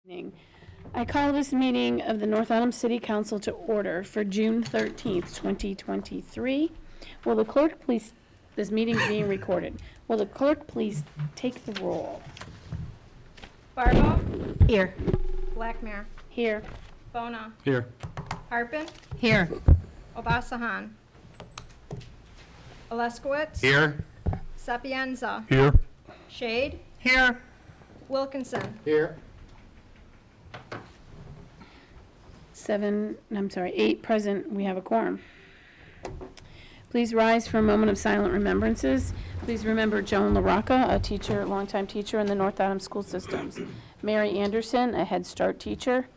I call this meeting of the North Adams City Council to order for June 13th, 2023. Will the clerk please, this meeting is being recorded. Will the clerk please take the roll? Barbo, Here. Blackmare, Here. Bona, Here. Harpen, Here. Obasahan, Oleskowitz, Here. Sapienza, Here. Shade, Here. Wilkinson. Here. 8 present, we have a quorum. Please rise for a moment of silent remembrances. Please remember Joan LaRocca, a teacher, longtime teacher in the North Adams school systems. Mary Anderson, a Head Start teacher,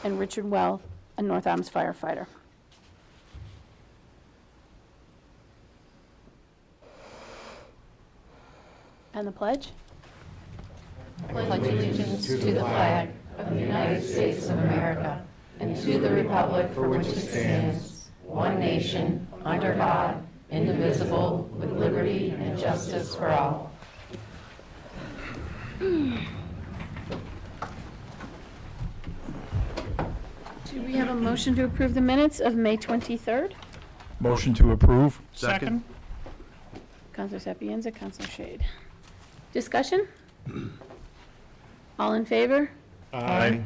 and Richard Well, a North Adams firefighter. And the pledge? Pledge allegiance to the flag of the United States of America and to the republic for which it stands, one nation, under God, indivisible, with liberty and justice for all. Do we have a motion to approve the minutes of May 23rd? Motion to approve. Second. Counselor Sapienza, Counselor Shade. Discussion? All in favor? Aye.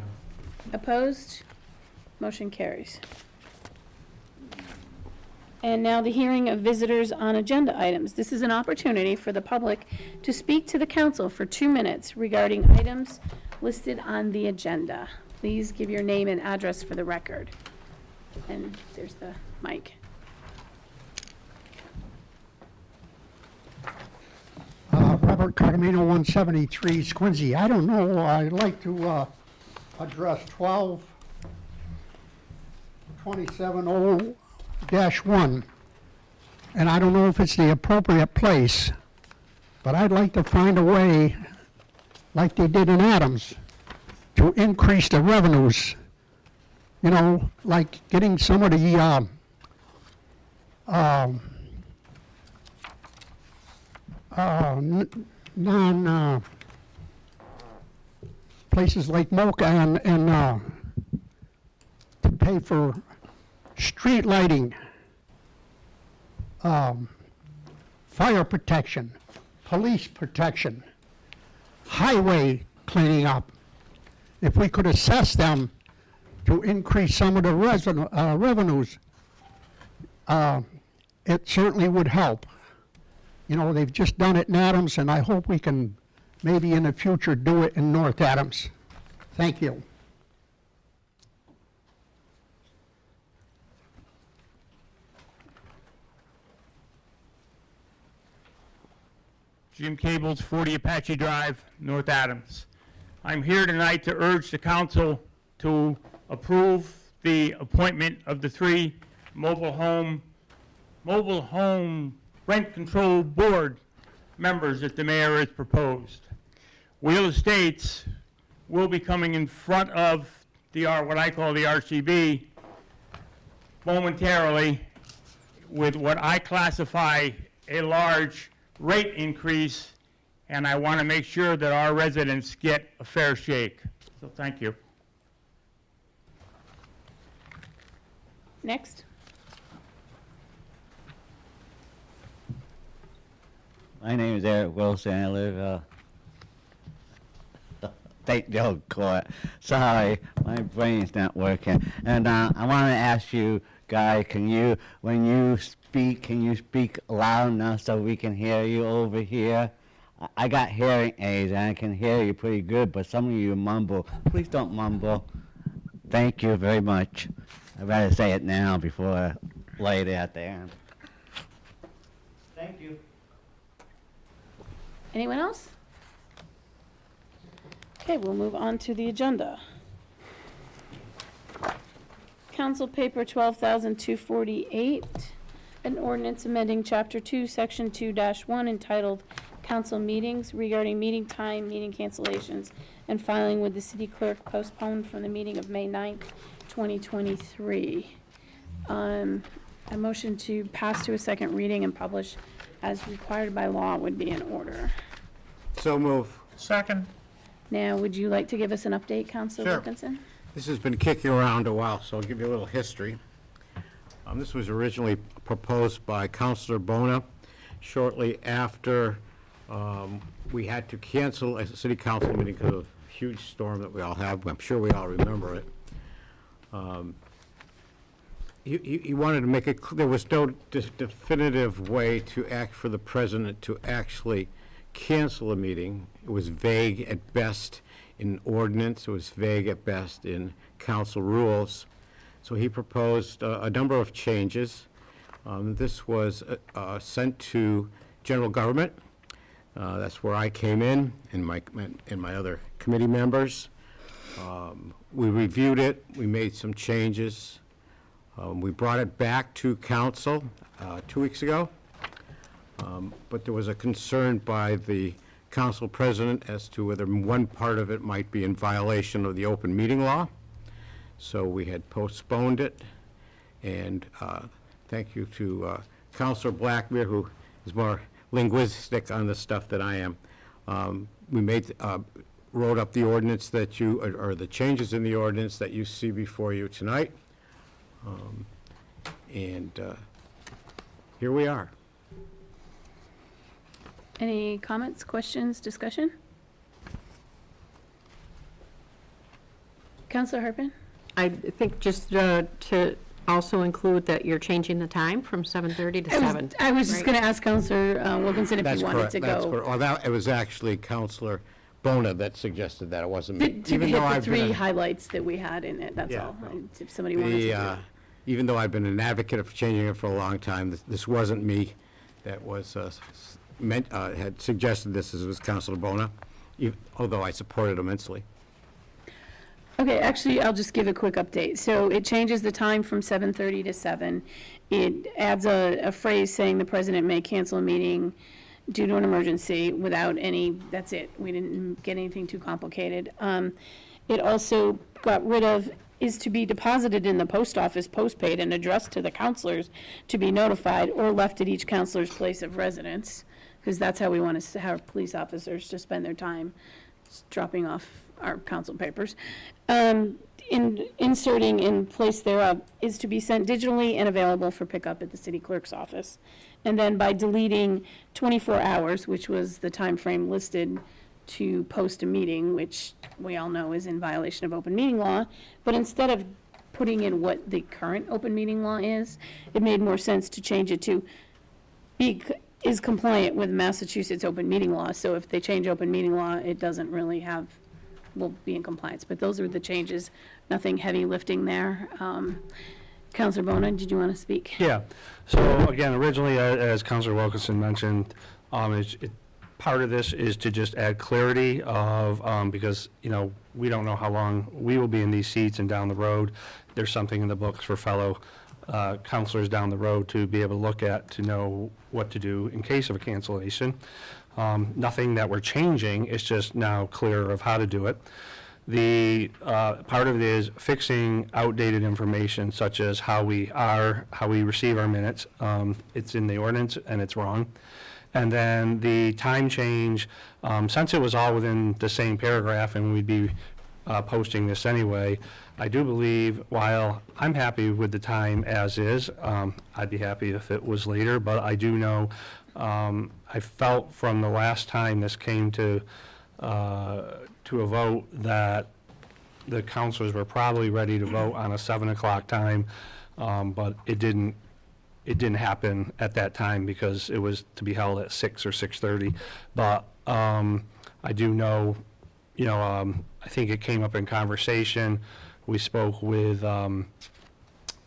Opposed? Motion carries. And now the hearing of visitors on agenda items. This is an opportunity for the public to speak to the council for 2 minutes regarding items listed on the agenda. Please give your name and address for the record. And there's the mic. Robert Cardamino, 173 Squincy. I don't know, I'd like to address 12270-1, and I don't know if it's the appropriate place, but I'd like to find a way, like they did in Adams, to increase the revenues. You know, like getting some of the places like Mocha and to pay for street lighting, fire protection, police protection, highway cleaning up. If we could assess them to increase some of the revenues, it certainly would help. You know, they've just done it in Adams, and I hope we can maybe in the future do it in North Adams. Thank you. Jim Cables, 40 Apache Drive, North Adams. I'm here tonight to urge the council to approve the appointment of the 3 mobile home rent control board members that the mayor has proposed. Wheel Estates will be coming in front of the what I call the RCB momentarily with what I classify a large rate increase, and I want to make sure that our residents get a fair shake. So thank you. Next. My name is Eric Wilson. I live St. Joe Court. Sorry, my brain's not working. And I want to ask you, Guy, when you speak, can you speak loud enough so we can hear you over here? I got hearing aids and I can hear you pretty good, but some of you mumble. Please don't mumble. Thank you very much. I'd rather say it now before later at the end. Thank you. Anyone else? Okay, we'll move on to the agenda. Council Paper 12,248, an ordinance amending Chapter 2, Section 2-1 entitled Council Meetings regarding meeting time, meeting cancellations, and filing with the city clerk postponed from the meeting of May 9th, 2023. A motion to pass to a second reading and publish as required by law would be in order. So move. Second. Now, would you like to give us an update, Counselor Sure. Wilkinson? This has been kicking around a while, so I'll give you a little history. This was originally proposed by Councilor Bona shortly after we had to cancel a city council meeting because of a huge storm that we all have. I'm sure we all remember it. He wanted to make it, there was no definitive way to act for the president to actually cancel a meeting. It was vague at best in ordinance, it was vague at best in council rules. So he proposed a number of changes. This was sent to general government. That's where I came in and my other committee members. We reviewed it, we made some changes. We brought it back to council 2 weeks ago. But there was a concern by the council president as to whether one part of it might be in violation of the open meeting law. So we had postponed it, and thank you to Councilor Blackmere, who is more linguistic on this stuff than I am. We wrote up the ordinance that or the changes in the ordinance that you see before you tonight. And here we are. Any comments, questions, discussion? Counselor Harpen? I think just to also include that you're changing the time from 7:30 to 7. I was just right? going to ask Counselor Wilkinson if That's you wanted correct. to That's go. correct. Well, it was actually Councilor Bona that suggested that. It wasn't me. To hit the three highlights that we had in it, that's Yeah. all. If somebody wanted to do it. Even though I've been an advocate of changing it for a long time, this wasn't me that was had suggested this. It was Councilor Bona, although I support it immensely. Okay, actually, I'll just give a quick update. So it changes the time from 7:30 to 7. It adds a phrase saying the president may cancel a meeting due to an emergency without any, that's it. We didn't get anything too complicated. It also got rid of is to be deposited in the post office postpaid and addressed to the counselors to be notified or left at each counselor's place of residence, because that's how we want to have police officers to spend their time dropping off our council papers. Inserting in place thereof is to be sent digitally and available for pickup at the city clerk's office. And then by deleting 24 hours, which was the time frame listed to post a meeting, which we all know is in violation of open meeting law, but instead of putting in what the current open meeting law is, it made more sense to change it to is compliant with Massachusetts open meeting law. So if they change open meeting law, it doesn't really will be in compliance. But those are the changes, nothing heavy lifting there. Counselor Bona, did you want to speak? Yeah, so again, originally, as Councilor Wilkinson mentioned, part of this is to just add clarity of, because, we don't know how long we will be in these seats, and down the road, there's something in the books for fellow counselors down the road to be able to look at, to know what to do in case of a cancellation. Nothing that we're changing, it's just now clearer of how to do it. The part of it is fixing outdated information, such as how we receive our minutes. It's in the ordinance and it's wrong. And then the time change, since it was all within the same paragraph and we'd be posting this anyway, I do believe, while I'm happy with the time as is, I'd be happy if it was later, but I do know, I felt from the last time this came to a vote that the counselors were probably ready to vote on a 7 o'clock time, but it didn't happen at that time because it was to be held at 6 or 6:30. But I do know, I think it came up in conversation. We spoke with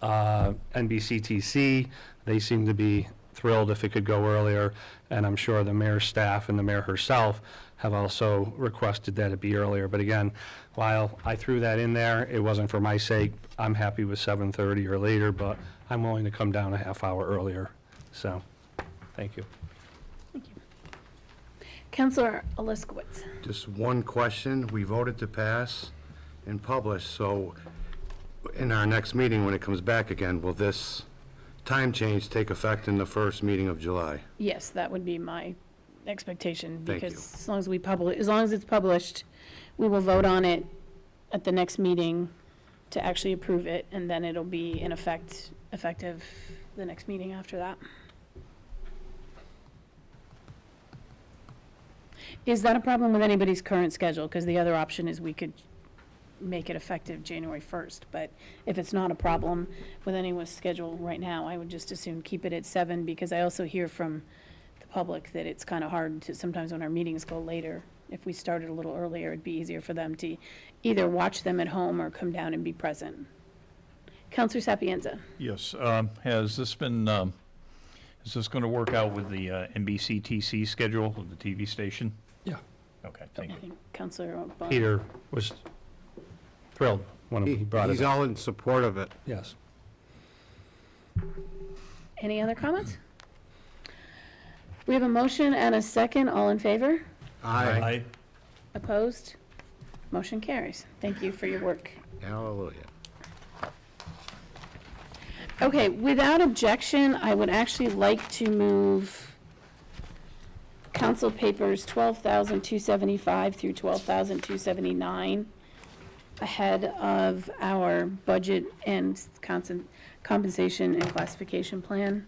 NBCTC. They seemed to be thrilled if it could go earlier, and I'm sure the mayor's staff and the mayor herself have also requested that it be earlier. But again, while I threw that in there, it wasn't for my sake. I'm happy with 7:30 or later, but I'm willing to come down a half hour earlier. So, thank you. Counselor Oliskowitz. Just one question. We voted to pass and publish, so in our next meeting, when it comes back again, will this time change take effect in the first meeting of July? Yes, that would be my expectation, Thank because you. as long as it's published, we will vote on it at the next meeting to actually approve it, and then it'll be in effective the next meeting after that. Is that a problem with anybody's current schedule? Because the other option is we could make it effective January 1st, but if it's not a problem with anyone's schedule right now, I would just assume keep it at 7, because I also hear from the public that it's kind of hard to, sometimes when our meetings go later, if we started a little earlier, it'd be easier for them to either watch them at home or come down and be present. Counselor Sapienza? Yes, has this been, is this going to work out with the NBCTC schedule of the TV station? Yeah. Okay, I thank you. think Counselor Bond. Peter was thrilled when he brought it He's up. all in support of it. Yes. Any other comments? We have a motion and a second. All in favor? Aye. Opposed? Motion carries. Thank you for your work. Hallelujah. Okay, without objection, I would actually like to move Council Papers 12,275 through 12,279 ahead of our budget and compensation and classification plan.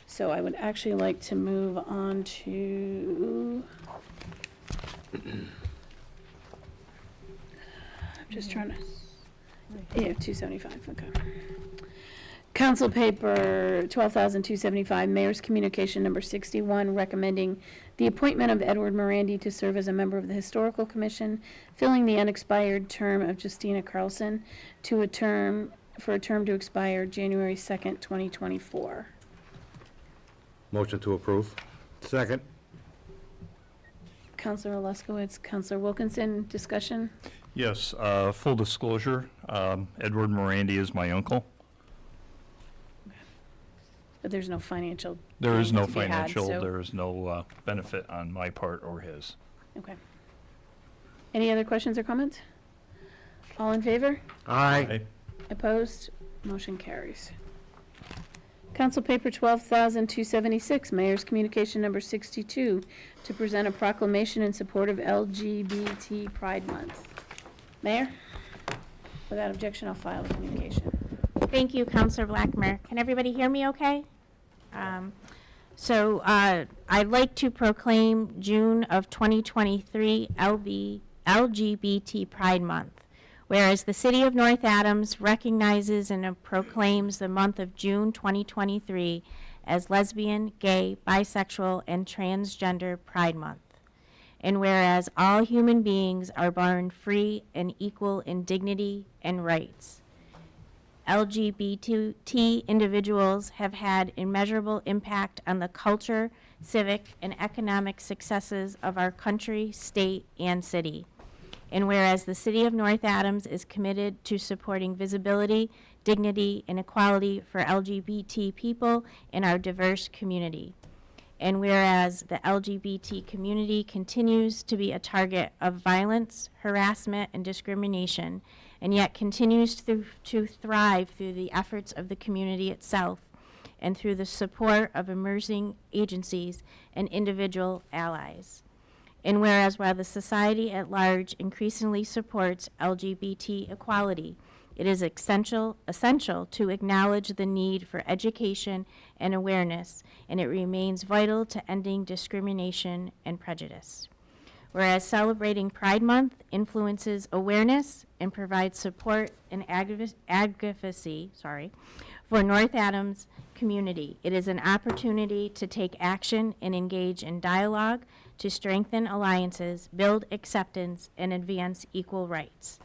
So I would actually like to move on to, I'm just trying to, yeah, 275, okay. Council Paper 12,275, Mayor's Communication Number 61, recommending the appointment of Edward Morandi to serve as a member of the Historical Commission, filling the unexpired term of Justina Carlson for a term to expire January 2nd, 2024. Motion to approve. Second. Counselor Leskowitz, Counselor Wilkinson, discussion? Yes, full disclosure, Edward Morandi is my uncle. But there's no financial. There is gain no to be had, financial, so- there is no benefit on my part or his. Okay. Any other questions or comments? All in favor? Aye. Opposed? Motion carries. Council Paper 12,276, Mayor's Communication Number 62, to present a proclamation in support of LGBT Pride Month. Mayor? Without objection, I'll file the communication. Thank you, Councilor Blackmer. Can everybody hear me okay? I'd like to proclaim June of 2023 LGBT Pride Month. Whereas the City of North Adams recognizes and proclaims the month of June 2023 as Lesbian, Gay, Bisexual, and Transgender Pride Month. And whereas all human beings are born free and equal in dignity and rights. LGBT individuals have had immeasurable impact on the culture, civic, and economic successes of our country, state, and city. And whereas the City of North Adams is committed to supporting visibility, dignity, and equality for LGBT people in our diverse community. And whereas the LGBT community continues to be a target of violence, harassment, and discrimination, and yet continues to thrive through the efforts of the community itself and through the support of emerging agencies and individual allies. And whereas while the society at large increasingly supports LGBT equality, it is essential to acknowledge the need for education and awareness, and it remains vital to ending discrimination and prejudice. Whereas celebrating Pride Month influences awareness and provides support and advocacy for North Adams community, it is an opportunity to take action and engage in dialogue to strengthen alliances, build acceptance, and advance equal rights.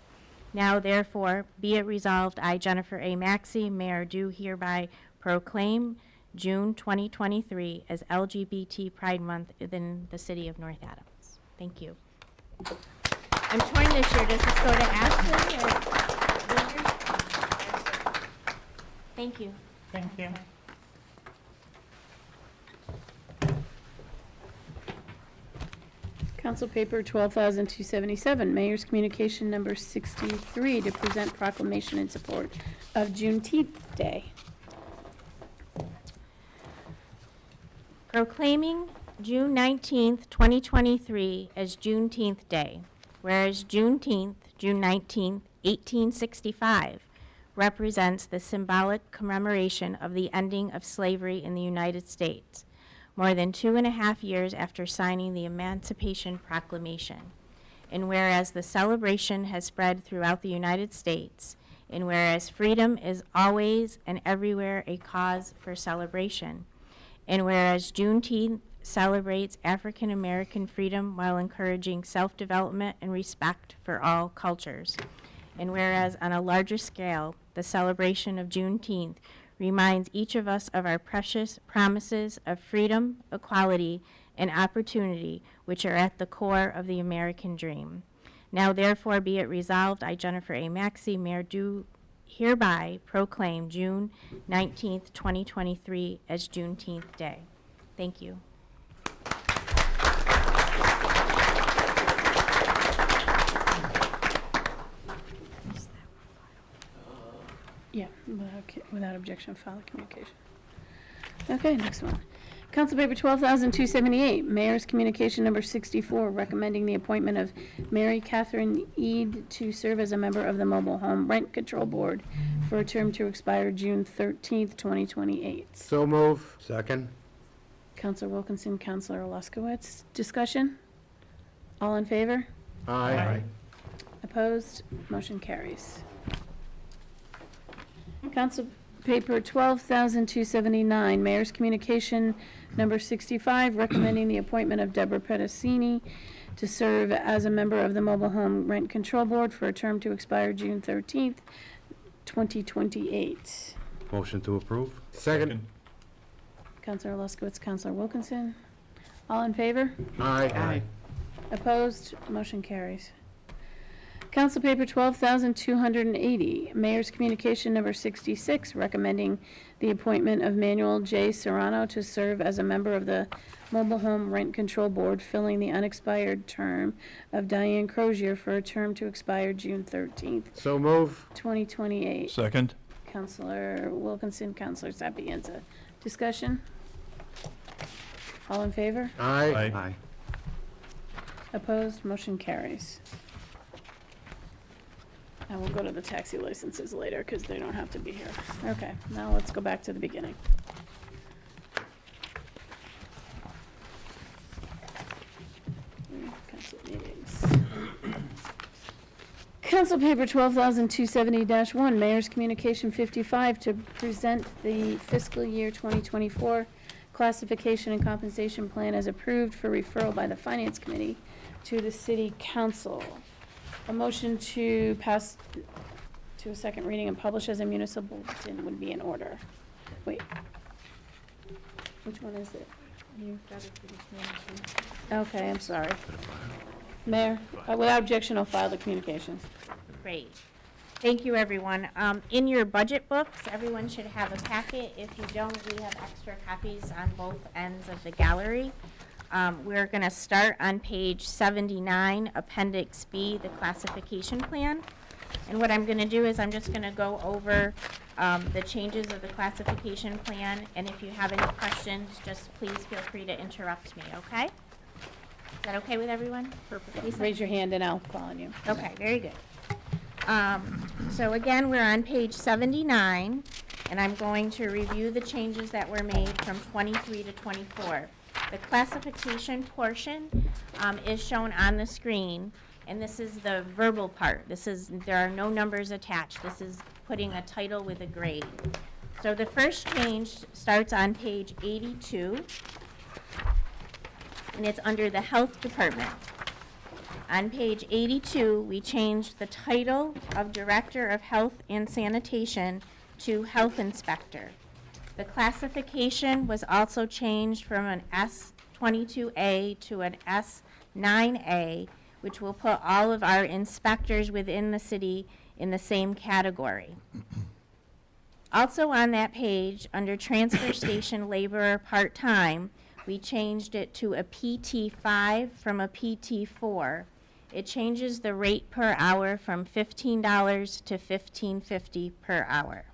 Now, therefore, be it resolved, I, Jennifer A. Maxey, Mayor, do hereby proclaim June 2023 as LGBT Pride Month within the City of North Adams. Thank you. I'm torn this year. Does this go to Ashley or Ginger? Thank you. Thank you. Council Paper 12,277, Mayor's Communication Number 63, to present proclamation in support of Juneteenth Day. Proclaiming June 19th, 2023 as Juneteenth Day. whereas Juneteenth, June 19th, 1865, represents the symbolic commemoration of the ending of slavery in the United States, more than 2.5 years after signing the Emancipation Proclamation. And whereas the celebration has spread throughout the United States, and whereas freedom is always and everywhere a cause for celebration, and whereas Juneteenth celebrates African American freedom while encouraging self-development and respect for all cultures, and whereas on a larger scale, the celebration of Juneteenth reminds each of us of our precious promises of freedom, equality, and opportunity, which are at the core of the American dream. Now therefore be it resolved, I, Jennifer A. Maxey, Mayor, do hereby proclaim June 19th, 2023 as Juneteenth Day. Thank you. Yeah, without objection, file the communication. Okay, next one. Council Paper 12,278, Mayor's Communication Number 64, recommending the appointment of Mary Catherine Ead to serve as a member of the Mobile Home Rent Control Board for a term to expire June 13th, 2028. So move. Second? Counselor Wilkinson, Counselor Luskowitz. Discussion? All in favor? Aye. Opposed? Motion carries. Council Paper 12,279, Mayor's Communication Number 65, recommending the appointment of Deborah Pedicini to serve as a member of the Mobile Home Rent Control Board for a term to expire June 13th, 2028. Motion to approve? Second. Counselor Luskowitz, Counselor Wilkinson. All in favor? Aye. Opposed? Motion carries. Council Paper 12,280, Mayor's Communication Number 66, recommending the appointment of Manuel J. Serrano to serve as a member of the Mobile Home Rent Control Board, filling the unexpired term of Diane Crozier for a term to expire June 13th, So move. 2028. Second? Counselor Wilkinson, Counselor Sapienza. Discussion? All in favor? Aye. Aye. Opposed? Motion carries. And we'll go to the taxi licenses later because they don't have to be here. Okay, now let's go back to the beginning. Council meetings. Council Paper 12,270-1, Mayor's Communication 55, to present the fiscal year 2024 classification and compensation plan as approved for referral by the Finance Committee to the City Council. A motion to pass to a second reading and publish as a municipal bulletin would be in order. Wait. Which one is it? Okay, I'm sorry. Mayor, without objection, I'll file the communications. Great. Thank you, everyone. In your budget books, everyone should have a packet. If you don't, we have extra copies on both ends of the gallery. We're going to start on page 79, Appendix B, the classification plan. And what I'm going to do is I'm just going to go over the changes of the classification plan. And if you have any questions, just please feel free to interrupt me, okay? Is that okay with everyone? Lisa? Raise your hand and I'll call on you. Okay, very good. So again, we're on page 79, and I'm going to review the changes that were made from 23 to 24. The classification portion is shown on the screen, and this is the verbal part. There are no numbers attached. This is putting a title with a grade. So the first change starts on page 82, and it's under the Health Department. On page 82, we changed the title of Director of Health and Sanitation to Health Inspector. The classification was also changed from an S22A to an S9A, which will put all of our inspectors within the city in the same category. Also on that page, under Transfer Station Laborer Part-Time, we changed it to a PT5 from a PT4. It changes the rate per hour from $15 to $15.50 per hour.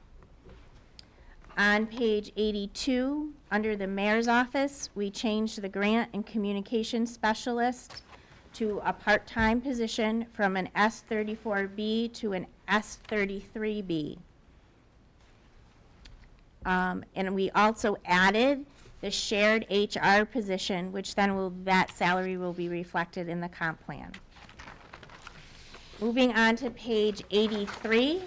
On page 82, under the mayor's office, we changed the grant and communication specialist to a part-time position from an S34B to an S33B. And we also added the shared HR position, which then that salary will be reflected in the comp plan. Moving on to page 83,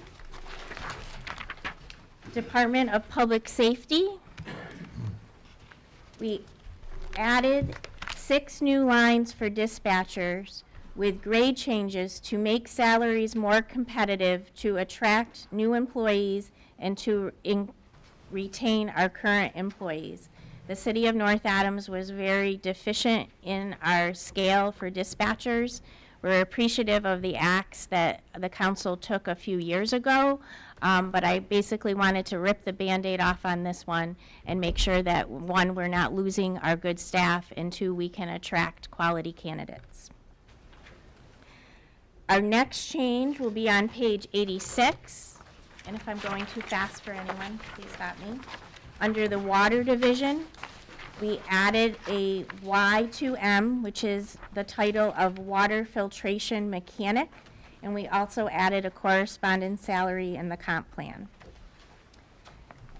Department of Public Safety. We added 6 new lines for dispatchers with grade changes to make salaries more competitive, to attract new employees, and to retain our current employees. The city of North Adams was very deficient in our scale for dispatchers. We're appreciative of the acts that the council took a few years ago, but I basically wanted to rip the Band-Aid off on this one and make sure that, one, we're not losing our good staff, and two, we can attract quality candidates. Our next change will be on page 86, and if I'm going too fast for anyone, please stop me. Under the Water Division, we added a Y2M, which is the title of Water Filtration Mechanic, and we also added a corresponding salary in the comp plan.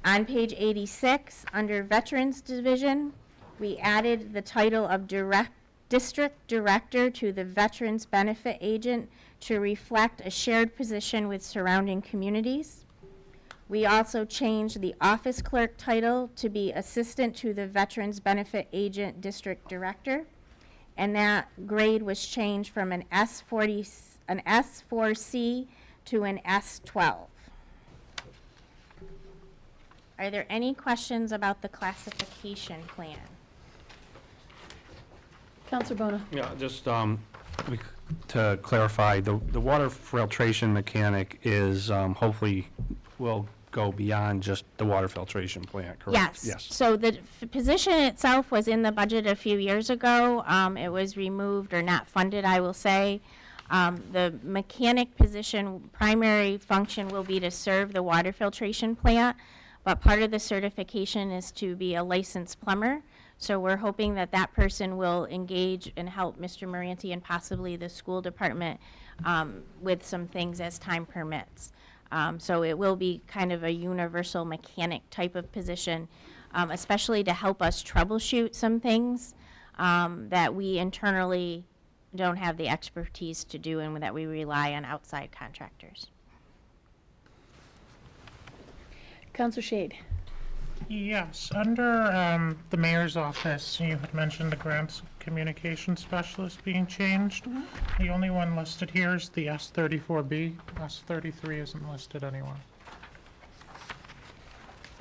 On page 86, under Veterans Division, we added the title of District Director to the Veterans Benefit Agent to reflect a shared position with surrounding communities. We also changed the office clerk title to be Assistant to the Veterans Benefit Agent District Director, and that grade was changed from an S4C to an S12. Are there any questions about the classification plan? Counselor Bona. Yeah, just to clarify, the water filtration mechanic is hopefully will go beyond just the water filtration plant, correct? Yes. So the position itself was in the budget a few years ago. It was removed or not funded, I will say. The mechanic position, primary function will be to serve the water filtration plant, but part of the certification is to be a licensed plumber. So we're hoping that that person will engage and help Mr. Moranti and possibly the school department with some things as time permits. So it will be kind of a universal mechanic type of position, especially to help us troubleshoot some things that we internally don't have the expertise to do and that we rely on outside contractors. Counselor Shade. Yes, under the mayor's office, you had mentioned the grants communication specialist being changed. The only one listed here is the S34B. S33 isn't listed anywhere.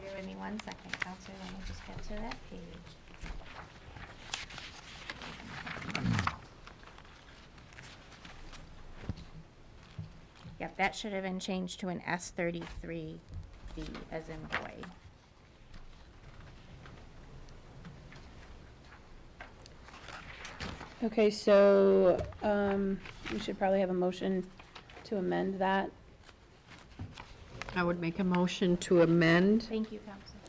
Bear with me one second, Counselor. Let me just get to that page. Yep, that should have been changed to an S33B as in boy. Okay, so we should probably have a motion to amend that. I would make a motion to amend Thank you, Counselor.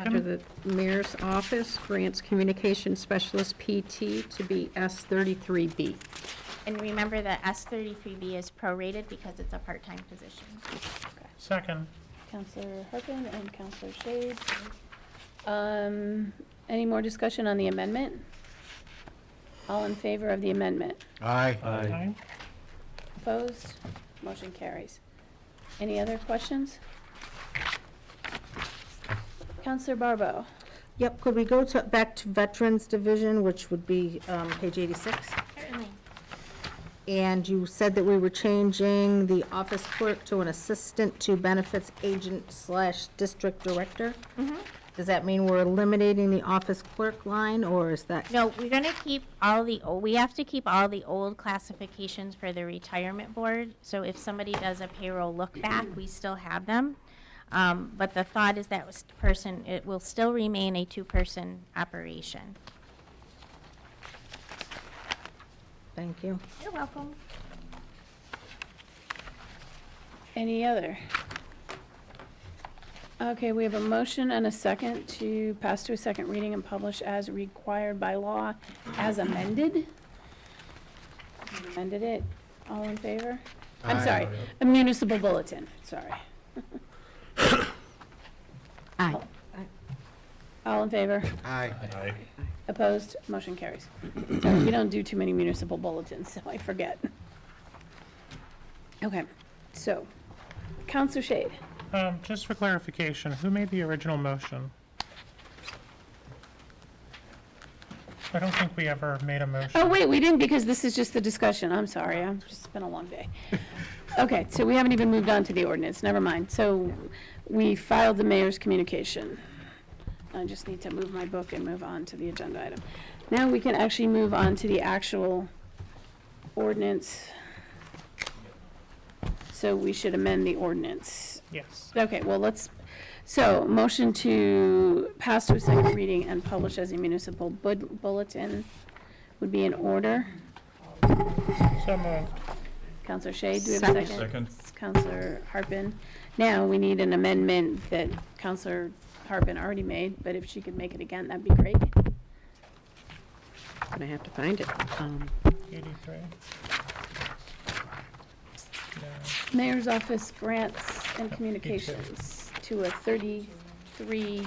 under Second? the mayor's office, grants communication specialist PT to be S33B. And remember that S33B is prorated because it's a part-time position. Second. Counselor Harkin and Counselor Shade. Any more discussion on the amendment? All in favor of the amendment? Aye. Aye. Opposed? Motion carries. Any other questions? Counselor Barbeau. Yep, could we go back to Veterans Division, which would be page 86? Certainly. And you said that we were changing the office clerk to an assistant to benefits agent / district director? Does that mean we're eliminating the office clerk line, or is that? No, we're gonna keep all the, we have to keep all the old classifications for the retirement board. So if somebody does a payroll look back, we still have them. But the thought is that person, it will still remain a 2-person operation. Thank you. You're welcome. Any other? Okay, we have a motion and a second to pass to a second reading and publish as required by law as amended. amended it. All in favor? I'm sorry, a municipal bulletin, sorry. Aye. All in favor? Aye. Opposed? Motion carries. Sorry, we don't do too many municipal bulletins, so I forget. Okay, so, Counselor Shade. Just for clarification, who made the original motion? I don't think we ever made a motion. Oh, wait, we didn't, because this is just the discussion. I'm sorry, it's been a long day. Okay, so we haven't even moved on to the ordinance, never mind. So we filed the mayor's communication. I just need to move my book and move on to the agenda item. Now we can actually move on to the actual ordinance. So we should amend the ordinance. Yes. Okay, well, so motion to pass to a second reading and publish as a municipal bulletin would be in order. So moved. Counselor Shade, do we have a second? Second. Counselor Harpen. Now, we need an amendment that Counselor Harpen already made, but if she could make it again, that'd be great. Gonna have to find it. 83. Mayor's Office Grants and Communications to a 33,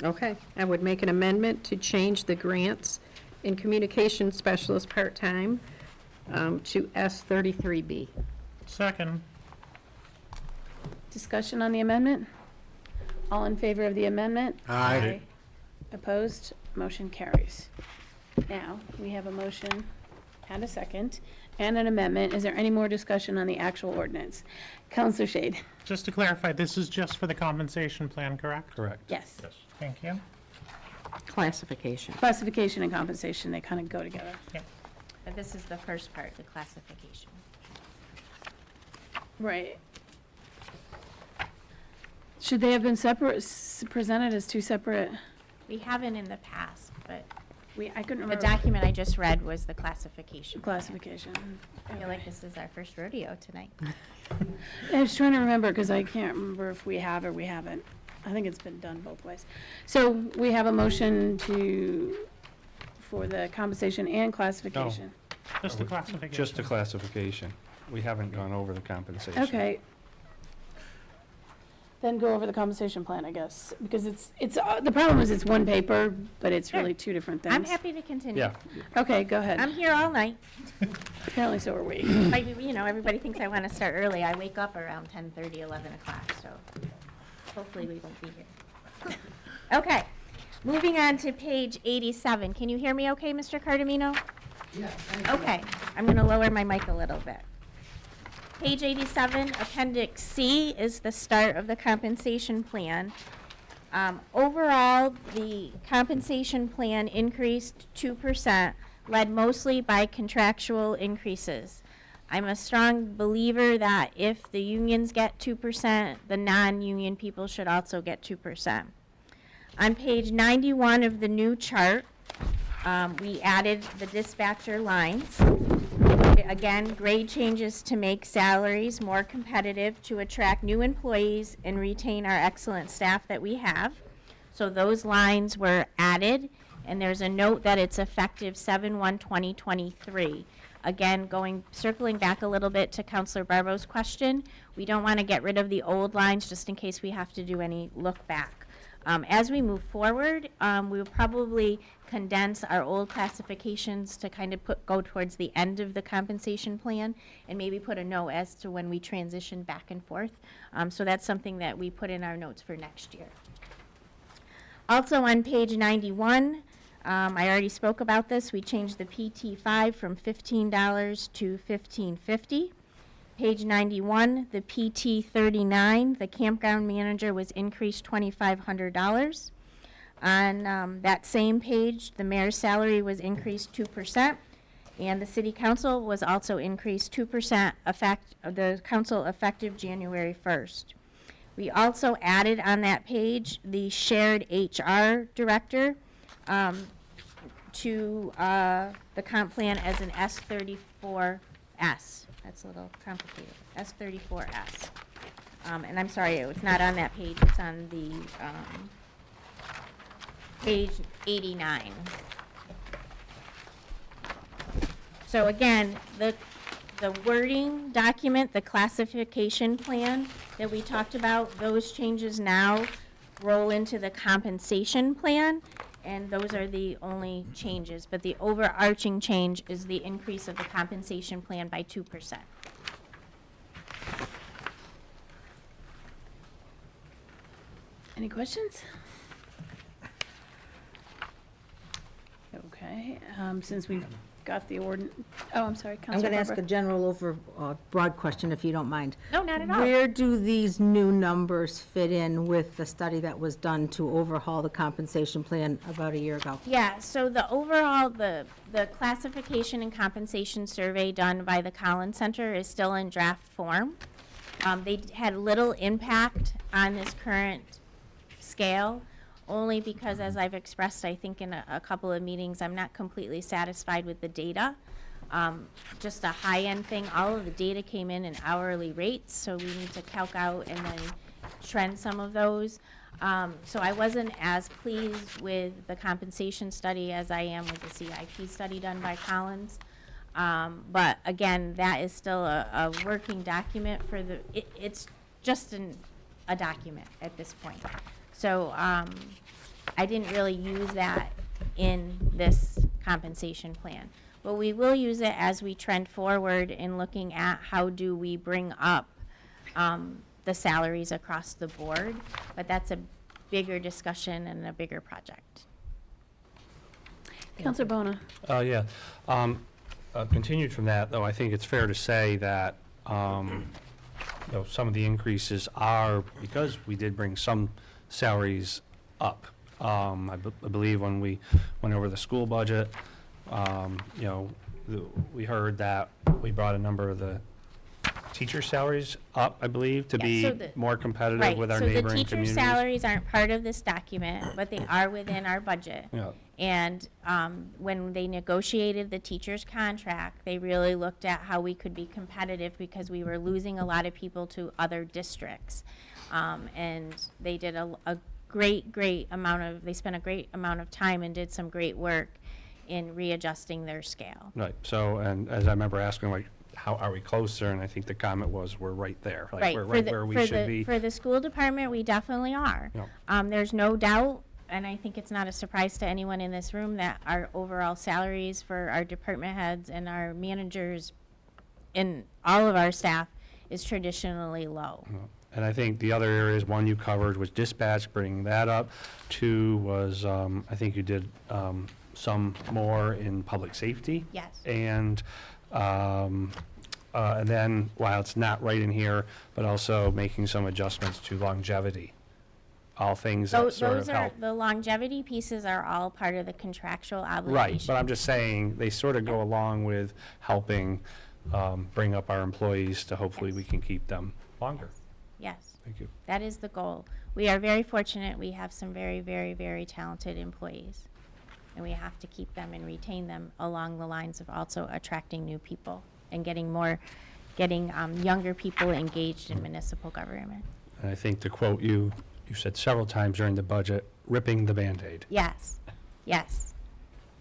Okay, I would make an amendment to change the grants in communication specialist part-time to S33B. Second. discussion on the amendment? All in favor of the amendment? Aye. Opposed? Motion carries. Now, we have a motion and a second and an amendment. Is there any more discussion on the actual ordinance? Counselor Shade? Just to clarify, this is just for the compensation plan, correct? Correct. Yes. Yes. Thank you. Classification. Classification and compensation, they kind of go together. But this is the first part, the classification. Right. Should they have been separate, presented as two separate? We haven't in the past, but I couldn't the remember. document I just read was the classification. plan. Classification. I feel like this is our first rodeo tonight. I was trying to remember, because I can't remember if we have or we haven't. I think it's been done both ways. So we have a motion for the compensation and classification. Just the classification. Just a classification. We haven't gone over the compensation. Okay. Then go over the compensation plan, I guess, because the problem is it's one paper, but it's really two different things. I'm happy to continue. Yeah. Okay, go ahead. I'm here all night. Apparently so are we. Everybody thinks I want to start early. I wake up around 10:30, 11 o'clock, so hopefully we won't be here. Okay, moving on to page 87. Can you hear me okay, Mr. Cardamino? Yes. Okay, I'm going to lower my mic a little bit. Page 87, Appendix C is the start of the compensation plan. Overall, the compensation plan increased 2%, led mostly by contractual increases. I'm a strong believer that if the unions get 2%, the non-union people should also get 2%. On page 91 of the new chart, we added the dispatcher lines. Again, grade changes to make salaries more competitive to attract new employees and retain our excellent staff that we have. So those lines were added, and there's a note that it's effective 7/1/2023. Again, circling back a little bit to Councilor Barbo's question, we don't want to get rid of the old lines just in case we have to do any look back. As we move forward, we will probably condense our old classifications to kind of go towards the end of the compensation plan and maybe put a note as to when we transition back and forth. So that's something that we put in our notes for next year. Also on page 91, I already spoke about this. We changed the PT5 from $15 to $15.50. Page 91, the PT39, the campground manager was increased $2,500. On that same page, the mayor's salary was increased 2%, and the city council was also increased 2%, the council effective January 1st. We also added on that page the shared HR director to the comp plan as an S34S. That's a little complicated. S34S. And I'm sorry, it's not on that page. It's on the page 89. So again, the wording document, the classification plan that we talked about, those changes now roll into the compensation plan, and those are the only changes. But the overarching change is the increase of the compensation plan by 2%. Any questions? Okay, since we've got the I'm sorry, I'm Councilor going to ask a Barbara. general broad question, if you don't mind. No, not at all. Where do these new numbers fit in with the study that was done to overhaul the compensation plan about a year ago? Yeah, so the overall, the classification and compensation survey done by the Collins Center is still in draft form. They had little impact on this current scale, only because, as I've expressed, I think in a couple of meetings, I'm not completely satisfied with the data. Just a high-end thing, all of the data came in hourly rates, so we need to calc out and then trend some of those. So I wasn't as pleased with the compensation study as I am with the CIP study done by Collins. But again, that is still a working document for it's just a document at this point. So I didn't really use that in this compensation plan. But we will use it as we trend forward in looking at how do we bring up the salaries across the board. But that's a bigger discussion and a bigger project. Councilor Bona. Yeah. Continued from that, though, I think it's fair to say that, some of the increases are because we did bring some salaries up. I believe when we went over the school budget, we heard that we brought a number of the teacher salaries up, I believe, to be more competitive with our neighboring communities. So the teacher salaries aren't part of this document, but they are within our budget. Yeah. And when they negotiated the teacher's contract, they really looked at how we could be competitive because we were losing a lot of people to other districts. And they did a great amount of, they spent a great amount of time and did some great work in readjusting their scale. Right. So, and as I remember asking, like, how are we closer? And I think the comment was, we're right there. Like, we're right where we should be. For the school department, we definitely are. Yep. There's no doubt, and I think it's not a surprise to anyone in this room, that our overall salaries for our department heads and our managers and all of our staff is traditionally low. And I think the other areas, one you covered was dispatch, bringing that up. Two was, I think you did some more in public safety. Yes. And then, while it's not right in here, but also making some adjustments to longevity. All things that sort of help. The longevity pieces are all part of the contractual obligation. Right, but I'm just saying, they sort of go along with helping bring up our employees to hopefully we can keep them longer. Yes. Thank you. That is the goal. We are very fortunate. We have some very, very, very talented employees. And we have to keep them and retain them along the lines of also attracting new people and getting younger people engaged in municipal government. And I think to quote you, you said several times during the budget, ripping the Band-Aid. Yes, yes.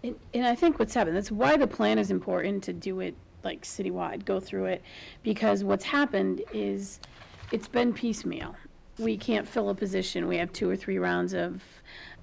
And I think what's happened, that's why the plan is important to do it like citywide, go through it, because what's happened is it's been piecemeal. We can't fill a position. We have 2 or 3 rounds of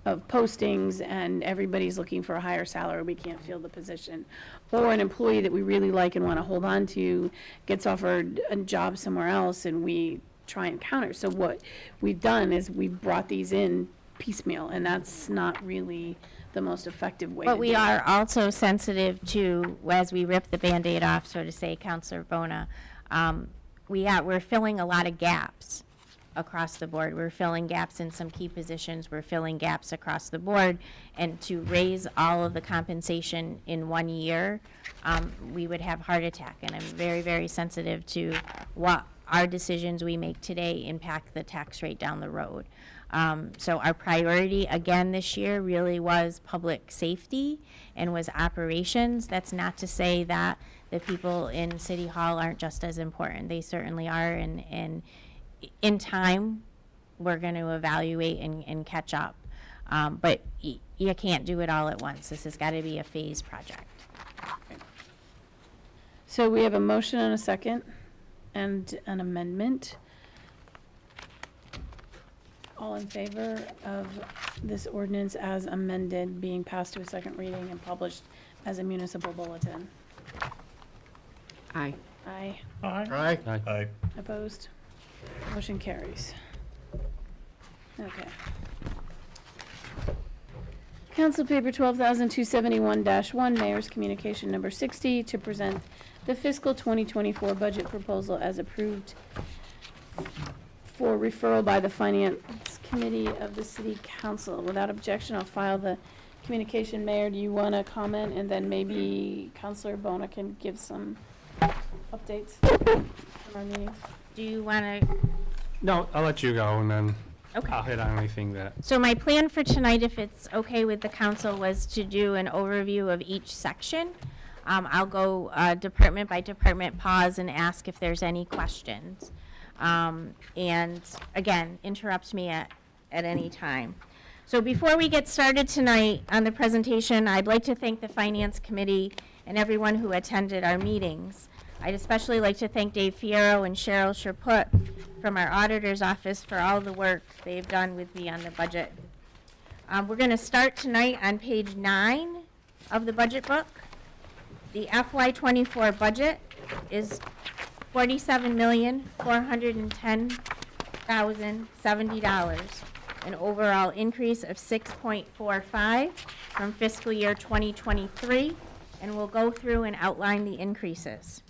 postings and everybody's looking for a higher salary. We can't fill the position. Or an employee that we really like and want to hold on to gets offered a job somewhere else and we try and counter. So what we've done is we've brought these in piecemeal, and that's not really the most effective way to do it. But we are also sensitive to, as we rip the Band-Aid off, so to say, Councilor Bona, we're filling a lot of gaps across the board. We're filling gaps in some key positions. We're filling gaps across the board. And to raise all of the compensation in 1 year, we would have heart attack. And I'm very, very sensitive to what our decisions we make today impact the tax rate down the road. So our priority, again, this year really was public safety and was operations. That's not to say that the people in City Hall aren't just as important. They certainly are, and in time, we're going to evaluate and catch up. But you can't do it all at once. This has got to be a phased project. So we have a motion and a second and an amendment. All in favor of this ordinance as amended being passed to a second reading and published as a municipal bulletin? Aye. Aye. Aye. Aye. Opposed? Motion carries. Okay. Council Paper 12,271-1, Mayor's Communication Number 60, to present the fiscal 2024 budget proposal as approved for referral by the Finance Committee of the City Council. Without objection, I'll file the communication. Mayor, do you want to comment? And then maybe Councilor Bona can give some updates from our meetings. Do you want to? No, I'll let you go, and then Okay. I'll hit on anything that, So my plan for tonight, if it's okay with the council, was to do an overview of each section. I'll go department by department, pause and ask if there's any questions. And again, interrupt me at any time. So before we get started tonight on the presentation, I'd like to thank the Finance Committee and everyone who attended our meetings. I'd especially like to thank Dave Fierro and Cheryl Sherput from our auditor's office for all the work they've done with me on the budget. We're going to start tonight on page 9 of the budget book. The FY24 budget is $47,410,070, an overall increase of 6.45 from fiscal year 2023, and we'll go through and outline the increases.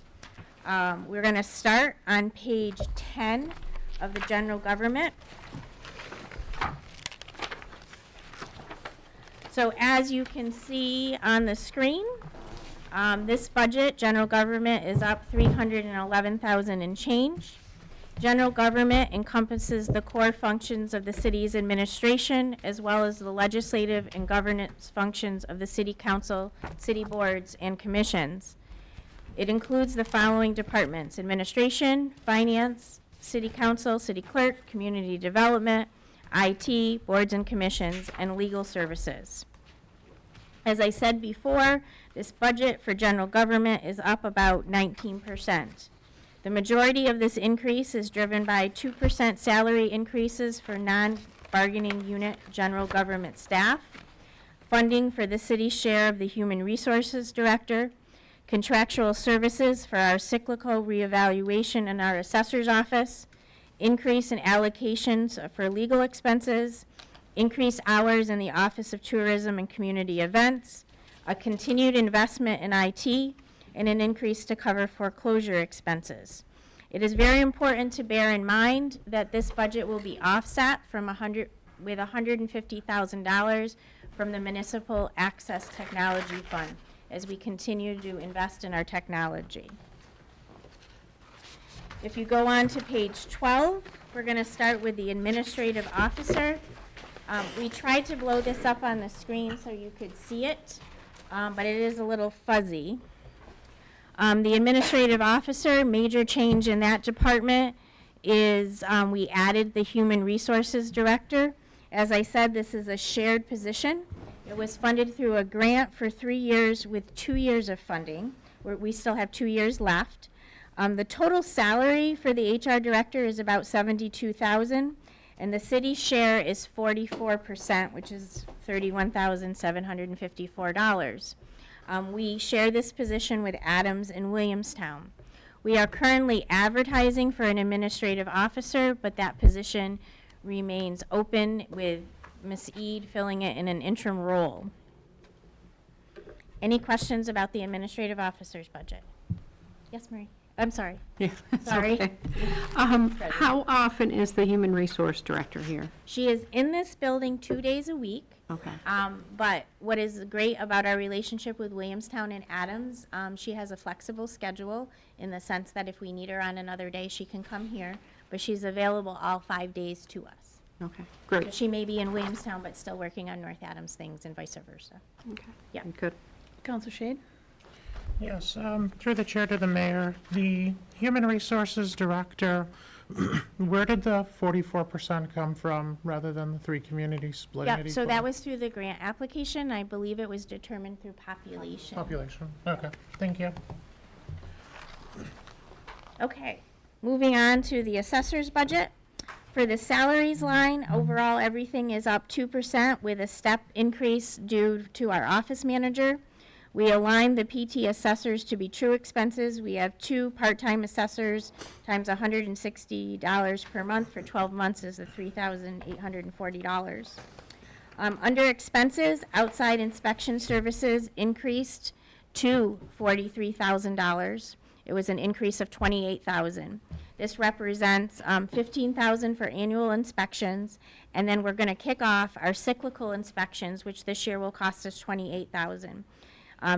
We're going to start on page 10 of the general government. So as you can see on the screen, this budget, general government, is up $311,000 and change. General government encompasses the core functions of the city's administration, as well as the legislative and governance functions of the city council, city boards, and commissions. It includes the following departments: administration, finance, city council, city clerk, community development, IT, boards and commissions, and legal services. As I said before, this budget for general government is up about 19%. The majority of this increase is driven by 2% salary increases for non-bargaining unit general government staff, funding for the city's share of the Human Resources Director, contractual services for our cyclical reevaluation in our assessor's office, increase in allocations for legal expenses, increased hours in the Office of Tourism and Community Events, a continued investment in IT, and an increase to cover foreclosure expenses. It is very important to bear in mind that this budget will be offset from with $150,000 from the Municipal Access Technology Fund as we continue to invest in our technology. If you go on to page 12, we're going to start with the administrative officer. We tried to blow this up on the screen so you could see it, but it is a little fuzzy. The administrative officer, major change in that department is we added the Human Resources Director. As I said, this is a shared position. It was funded through a grant for 3 years with 2 years of funding. We still have 2 years left. The total salary for the HR director is about $72,000, and the city's share is 44%, which is $31,754. We share this position with Adams and Williamstown. We are currently advertising for an administrative officer, but that position remains open with Ms. Eade filling it in an interim role. Any questions about the administrative officer's budget? Yes, Marie? I'm sorry. Yeah, it's Sorry. okay. How often is the human resource director here? She is in this building 2 days a week. Okay. But what is great about our relationship with Williamstown and Adams, she has a flexible schedule in the sense that if we need her on another day, she can come here, but she's available all 5 days to us. Okay, great. She may be in Williamstown, but still working on North Adams things and vice versa. Okay. Yeah. Good. Counselor Shade? Yes, through the chair to the mayor, the Human Resources Director, where did the 44% come from rather than the 3 communities split? Yeah, so that was through the grant application. I believe it was determined through population. Population, okay, thank you. Okay, moving on to the assessor's budget. For the salaries line, overall, everything is up 2% with a step increase due to our office manager. We aligned the PT assessors to be true expenses. We have 2 part-time assessors times $160 per month for 12 months is the $3,840. Under expenses, outside inspection services increased to $43,000. It was an increase of $28,000. This represents $15,000 for annual inspections, and then we're going to kick off our cyclical inspections, which this year will cost us $28,000.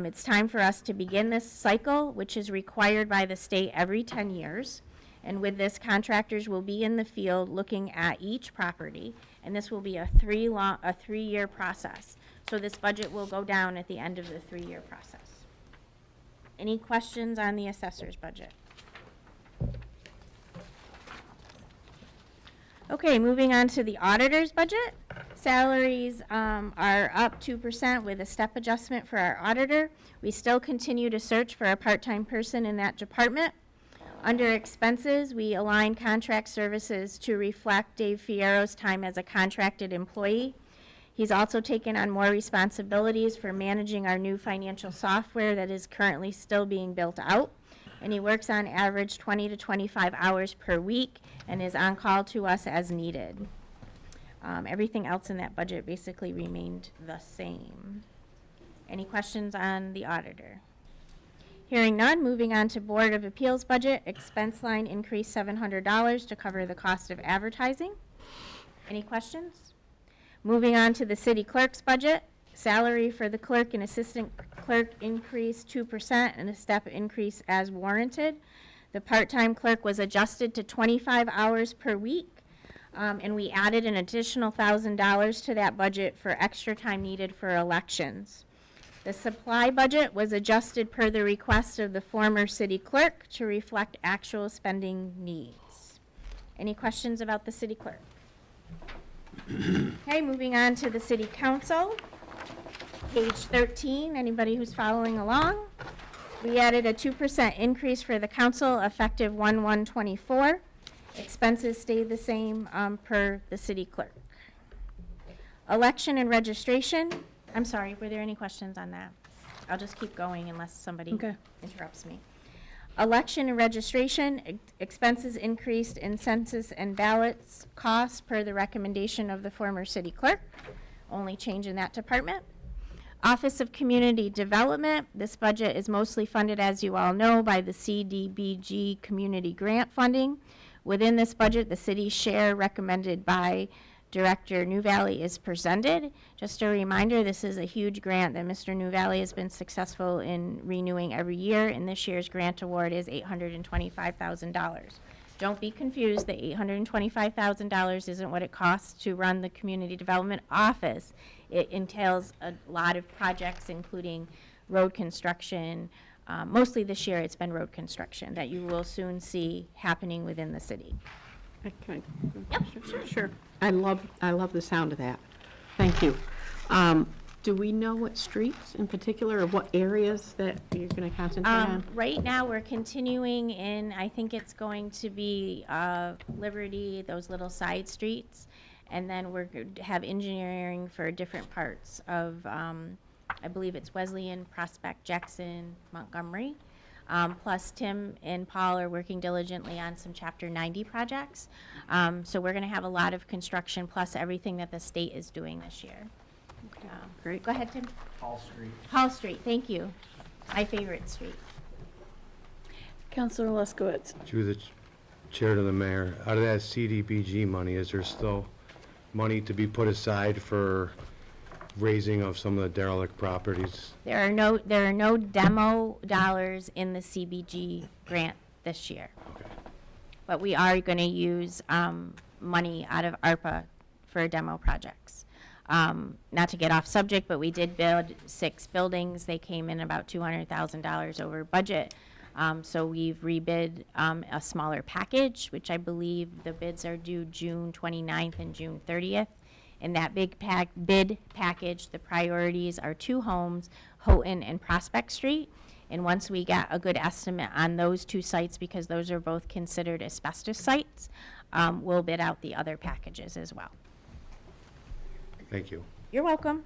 It's time for us to begin this cycle, which is required by the state every 10 years. And with this, contractors will be in the field looking at each property, and this will be a 3-year process. So this budget will go down at the end of the 3-year process. Any questions on the assessor's budget? Okay, moving on to the auditor's budget. Salaries are up 2% with a step adjustment for our auditor. We still continue to search for a part-time person in that department. Under expenses, we align contract services to reflect Dave Fierro's time as a contracted employee. He's also taken on more responsibilities for managing our new financial software that is currently still being built out. And he works on average 20 to 25 hours per week and is on call to us as needed. Everything else in that budget basically remained the same. Any questions on the auditor? Hearing none, moving on to Board of Appeals budget. Expense line increased $700 to cover the cost of advertising. Any questions? Moving on to the city clerk's budget. Salary for the clerk and assistant clerk increased 2% and a step increase as warranted. The part-time clerk was adjusted to 25 hours per week, and we added an additional $1,000 to that budget for extra time needed for elections. The supply budget was adjusted per the request of the former city clerk to reflect actual spending needs. Any questions about the city clerk? Okay, moving on to the city council. Page 13, anybody who's following along. We added a 2% increase for the council effective 1/1/24. Expenses stayed the same per the city clerk. Election and registration. I'm sorry, were there any questions on that? I'll just keep going unless somebody interrupts me. Election and registration, expenses increased in census and ballots costs per the recommendation of the former city clerk. Only change in that department. Office of Community Development, this budget is mostly funded, as you all know, by the CDBG community grant funding. Within this budget, the city's share recommended by Director New Valley is presented. Just a reminder, this is a huge grant that Mr. New Valley has been successful in renewing every year, and this year's grant award is $825,000. Don't be confused, the $825,000 isn't what it costs to run the community development office. It entails a lot of projects, including road construction. Mostly this year, it's been road construction that you will soon see happening within the city. Okay. Yep, Sure. I love the sound of that. Thank you. Do we know what streets in particular, or what areas that you're going to concentrate on? Right now, we're continuing in, I think it's going to be Liberty, those little side streets, and then we're going to have engineering for different parts of, I believe it's Wesleyan, Prospect, Jackson, Montgomery. Plus Tim and Paul are working diligently on some Chapter 90 projects. So we're going to have a lot of construction plus everything that the state is doing this year. Great. Go ahead, Tim. Hall Street. Hall Street, thank you. My favorite street. Counselor Luskowitz. To the chair to the mayor, out of that CDBG money, is there still money to be put aside for raising of some of the derelict properties? There are no demo dollars in the CBG grant this year. Okay. But we are going to use money out of ARPA for demo projects. Not to get off subject, but we did build 6 buildings. They came in about $200,000 over budget. So we've rebid a smaller package, which I believe the bids are due June 29th and June 30th. In that big bid package, the priorities are 2 homes, Houghton and Prospect Street. And once we get a good estimate on those 2 sites, because those are both considered asbestos sites, we'll bid out the other packages as well. Thank you. You're welcome.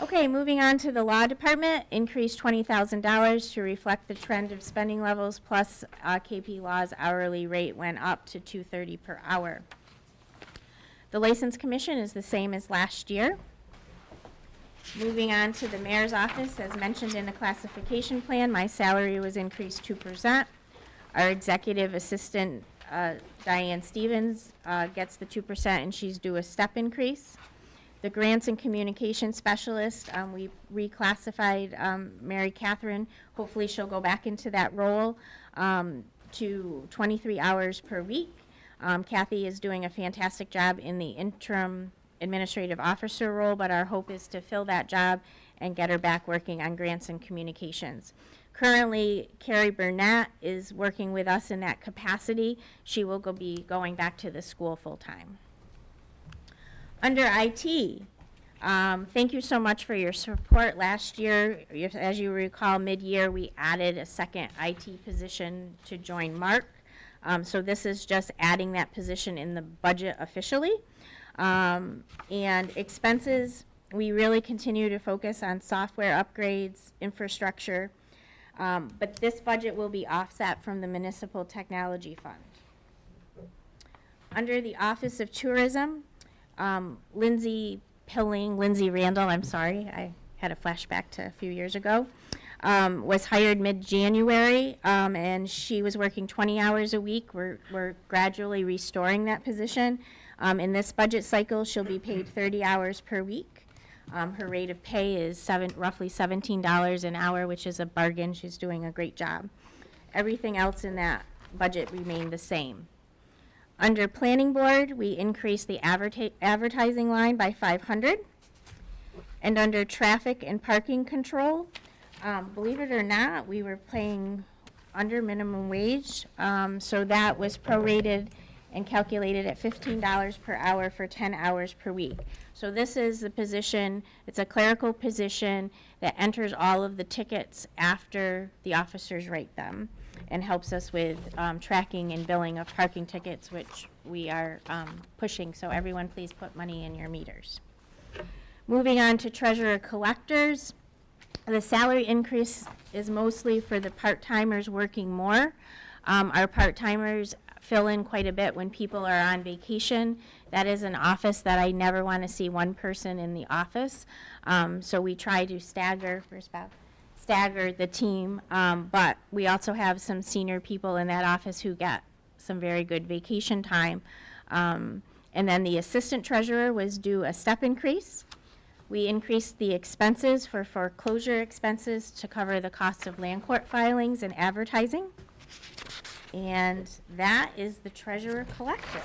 Okay, moving on to the law department, increased $20,000 to reflect the trend of spending levels, plus KP Law's hourly rate went up to $2.30 per hour. The license commission is the same as last year. Moving on to the mayor's office, as mentioned in the classification plan, my salary was increased 2%. Our executive assistant, Diane Stevens, gets the 2%, and she's due a step increase. The grants and communication specialist, we reclassified Mary Catherine. Hopefully she'll go back into that role to 23 hours per week. Kathy is doing a fantastic job in the interim administrative officer role, but our hope is to fill that job and get her back working on grants and communications. Currently, Carrie Burnett is working with us in that capacity. She will be going back to the school full-time. Under IT, thank you so much for your support. Last year, as you recall, mid-year, we added a second IT position to join Mark. So this is just adding that position in the budget officially. And expenses, we really continue to focus on software upgrades, infrastructure, but this budget will be offset from the Municipal Technology Fund. Under the Office of Tourism, Lindsay Randall, I'm sorry, I had a flashback to a few years ago, was hired mid-January, and she was working 20 hours a week. We're gradually restoring that position. In this budget cycle, she'll be paid 30 hours per week. Her rate of pay is roughly $17 an hour, which is a bargain. She's doing a great job. Everything else in that budget remained the same. Under Planning Board, we increased the advertising line by $500. And under Traffic and Parking Control, believe it or not, we were paying under minimum wage, so that was prorated and calculated at $15 per hour for 10 hours per week. So this is the position, it's a clerical position that enters all of the tickets after the officers write them and helps us with tracking and billing of parking tickets, which we are pushing. So everyone please put money in your meters. Moving on to treasurer collectors, the salary increase is mostly for the part-timers working more. Our part-timers fill in quite a bit when people are on vacation. That is an office that I never want to see one person in the office. So we try to stagger the team, but we also have some senior people in that office who get some very good vacation time. And then the assistant treasurer was due a step increase. We increased the expenses for foreclosure expenses to cover the cost of land court filings and advertising. And that is the treasurer collector.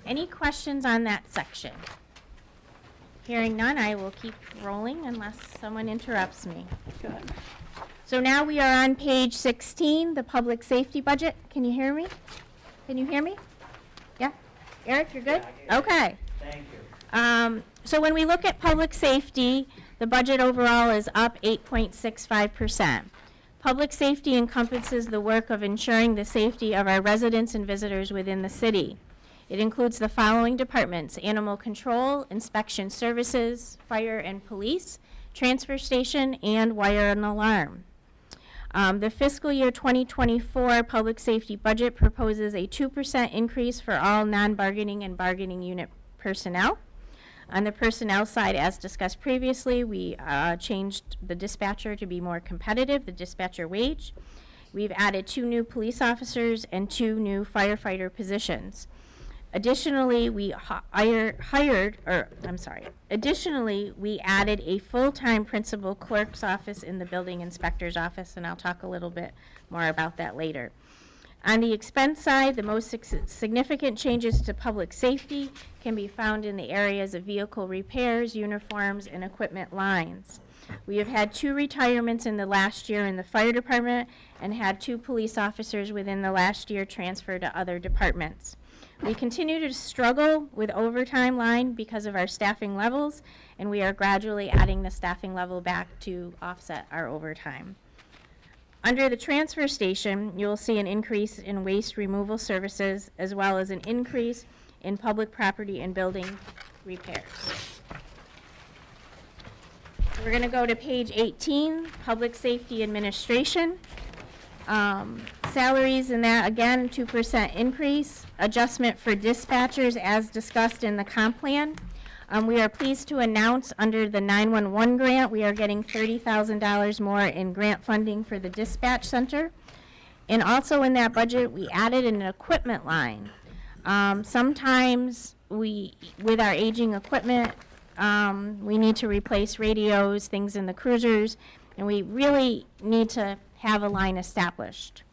Any questions on that section? Hearing none, I will keep rolling unless someone interrupts me. Go ahead. So now we are on page 16, the public safety budget. Can you hear me? Can you hear me? Yeah? Eric, you're good? Okay. Thank you. So when we look at public safety, the budget overall is up 8.65%. Public safety encompasses the work of ensuring the safety of our residents and visitors within the city. It includes the following departments: animal control, inspection services, fire and police, transfer station, and wire and alarm. The fiscal year 2024 public safety budget proposes a 2% increase for all non-bargaining and bargaining unit personnel. On the personnel side, as discussed previously, we changed the dispatcher to be more competitive, the dispatcher wage. We've added 2 new police officers and 2 new firefighter positions. Additionally, we we added a full-time principal clerk's office in the building inspector's office, and I'll talk a little bit more about that later. On the expense side, the most significant changes to public safety can be found in the areas of vehicle repairs, uniforms, and equipment lines. We have had 2 retirements in the last year in the fire department and had 2 police officers within the last year transfer to other departments. We continue to struggle with overtime line because of our staffing levels, and we are gradually adding the staffing level back to offset our overtime. Under the transfer station, you'll see an increase in waste removal services as well as an increase in public property and building repairs. We're going to go to page 18, Public Safety Administration. Salaries in that, again, 2% increase. Adjustment for dispatchers as discussed in the comp plan. We are pleased to announce under the 911 grant, we are getting $30,000 more in grant funding for the dispatch center. And also in that budget, we added an equipment line. Sometimes with our aging equipment, we need to replace radios, things in the cruisers, and we really need to have a line established.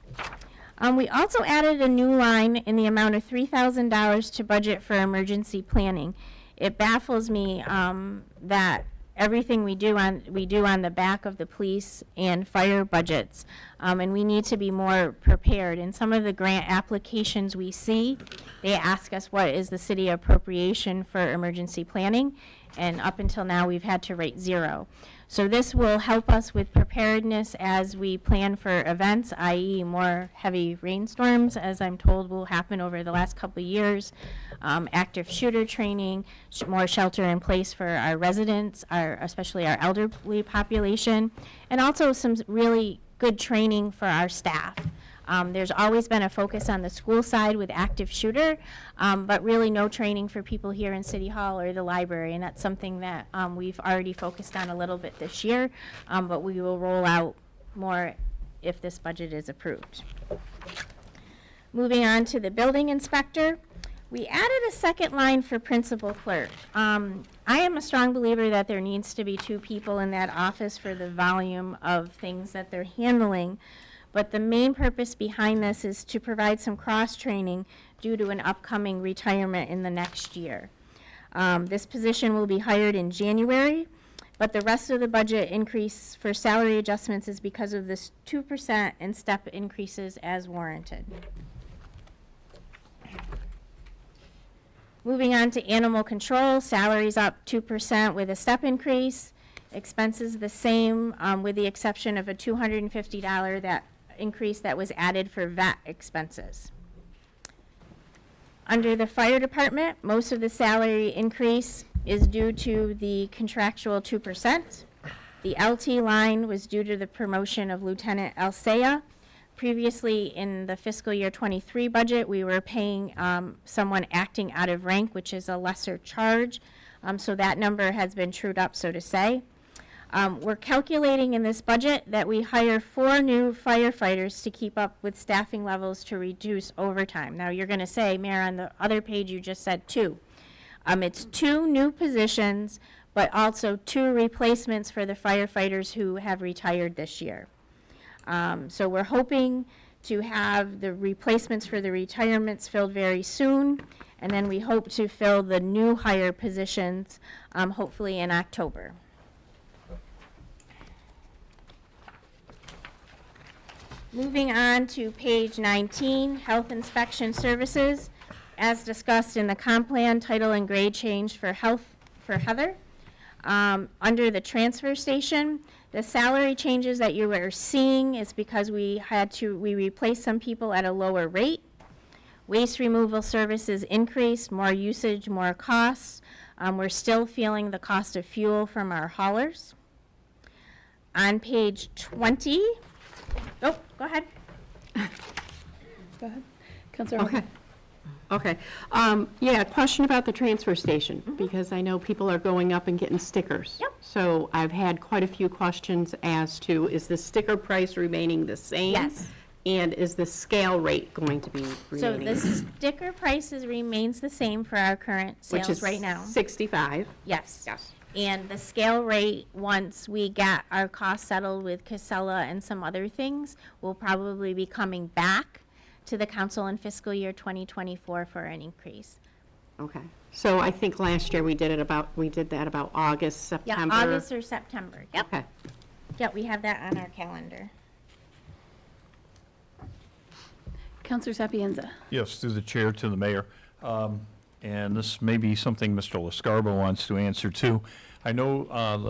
We also added a new line in the amount of $3,000 to budget for emergency planning. It baffles me that everything we do on the back of the police and fire budgets, and we need to be more prepared. In some of the grant applications we see, they ask us what is the city appropriation for emergency planning, and up until now we've had to rate 0. So this will help us with preparedness as we plan for events, i.e. more heavy rainstorms, as I'm told will happen over the last couple of years, active shooter training, more shelter in place for our residents, especially our elderly population, and also some really good training for our staff. There's always been a focus on the school side with active shooter, but really no training for people here in City Hall or the library, and that's something that we've already focused on a little bit this year, but we will roll out more if this budget is approved. Moving on to the building inspector, we added a second line for principal clerk. I am a strong believer that there needs to be 2 people in that office for the volume of things that they're handling. But the main purpose behind this is to provide some cross-training due to an upcoming retirement in the next year. This position will be hired in January, but the rest of the budget increase for salary adjustments is because of this 2% and step increases as warranted. Moving on to animal control, salaries up 2% with a step increase. Expenses the same with the exception of a $250 increase that was added for vet expenses. Under the fire department, most of the salary increase is due to the contractual 2%. The LT line was due to the promotion of Lieutenant Alsea. Previously in the fiscal year 23 budget, we were paying someone acting out of rank, which is a lesser charge. So that number has been trued up, so to say. We're calculating in this budget that we hire 4 new firefighters to keep up with staffing levels to reduce overtime. Now you're going to say, Mayor, on the other page you just said 2. It's 2 new positions, but also 2 replacements for the firefighters who have retired this year. So we're hoping to have the replacements for the retirements filled very soon, and then we hope to fill the new hire positions hopefully in October. Moving on to page 19, Health Inspection Services. As discussed in the comp plan, title and grade change for health for Heather. Under the transfer station, the salary changes that you are seeing is because we replaced some people at a lower rate. Waste removal services increased, more usage, more costs. We're still feeling the cost of fuel from our haulers. On page 20, oh, go ahead. Go ahead. Councilor Okay. Okay. Yeah, question about the transfer station, because I know people are going up and getting stickers. Yep. So I've had quite a few questions as to, is the sticker price remaining the same? Yes. And is the scale rate going to be So remaining? the sticker prices remains the same for our current Which sales is right now. 65. Yes. Yes. And the scale rate, once we get our costs settled with Casella and some other things, will probably be coming back to the council in fiscal year 2024 for an increase. Okay. So I think last year we did that about August, Yeah, September. August or September. Yep. Okay. Yep, we have that on our calendar. Counselor Sapienza. Yes, through the chair to the mayor. And this may be something Mr. LaScarba wants to answer too. I know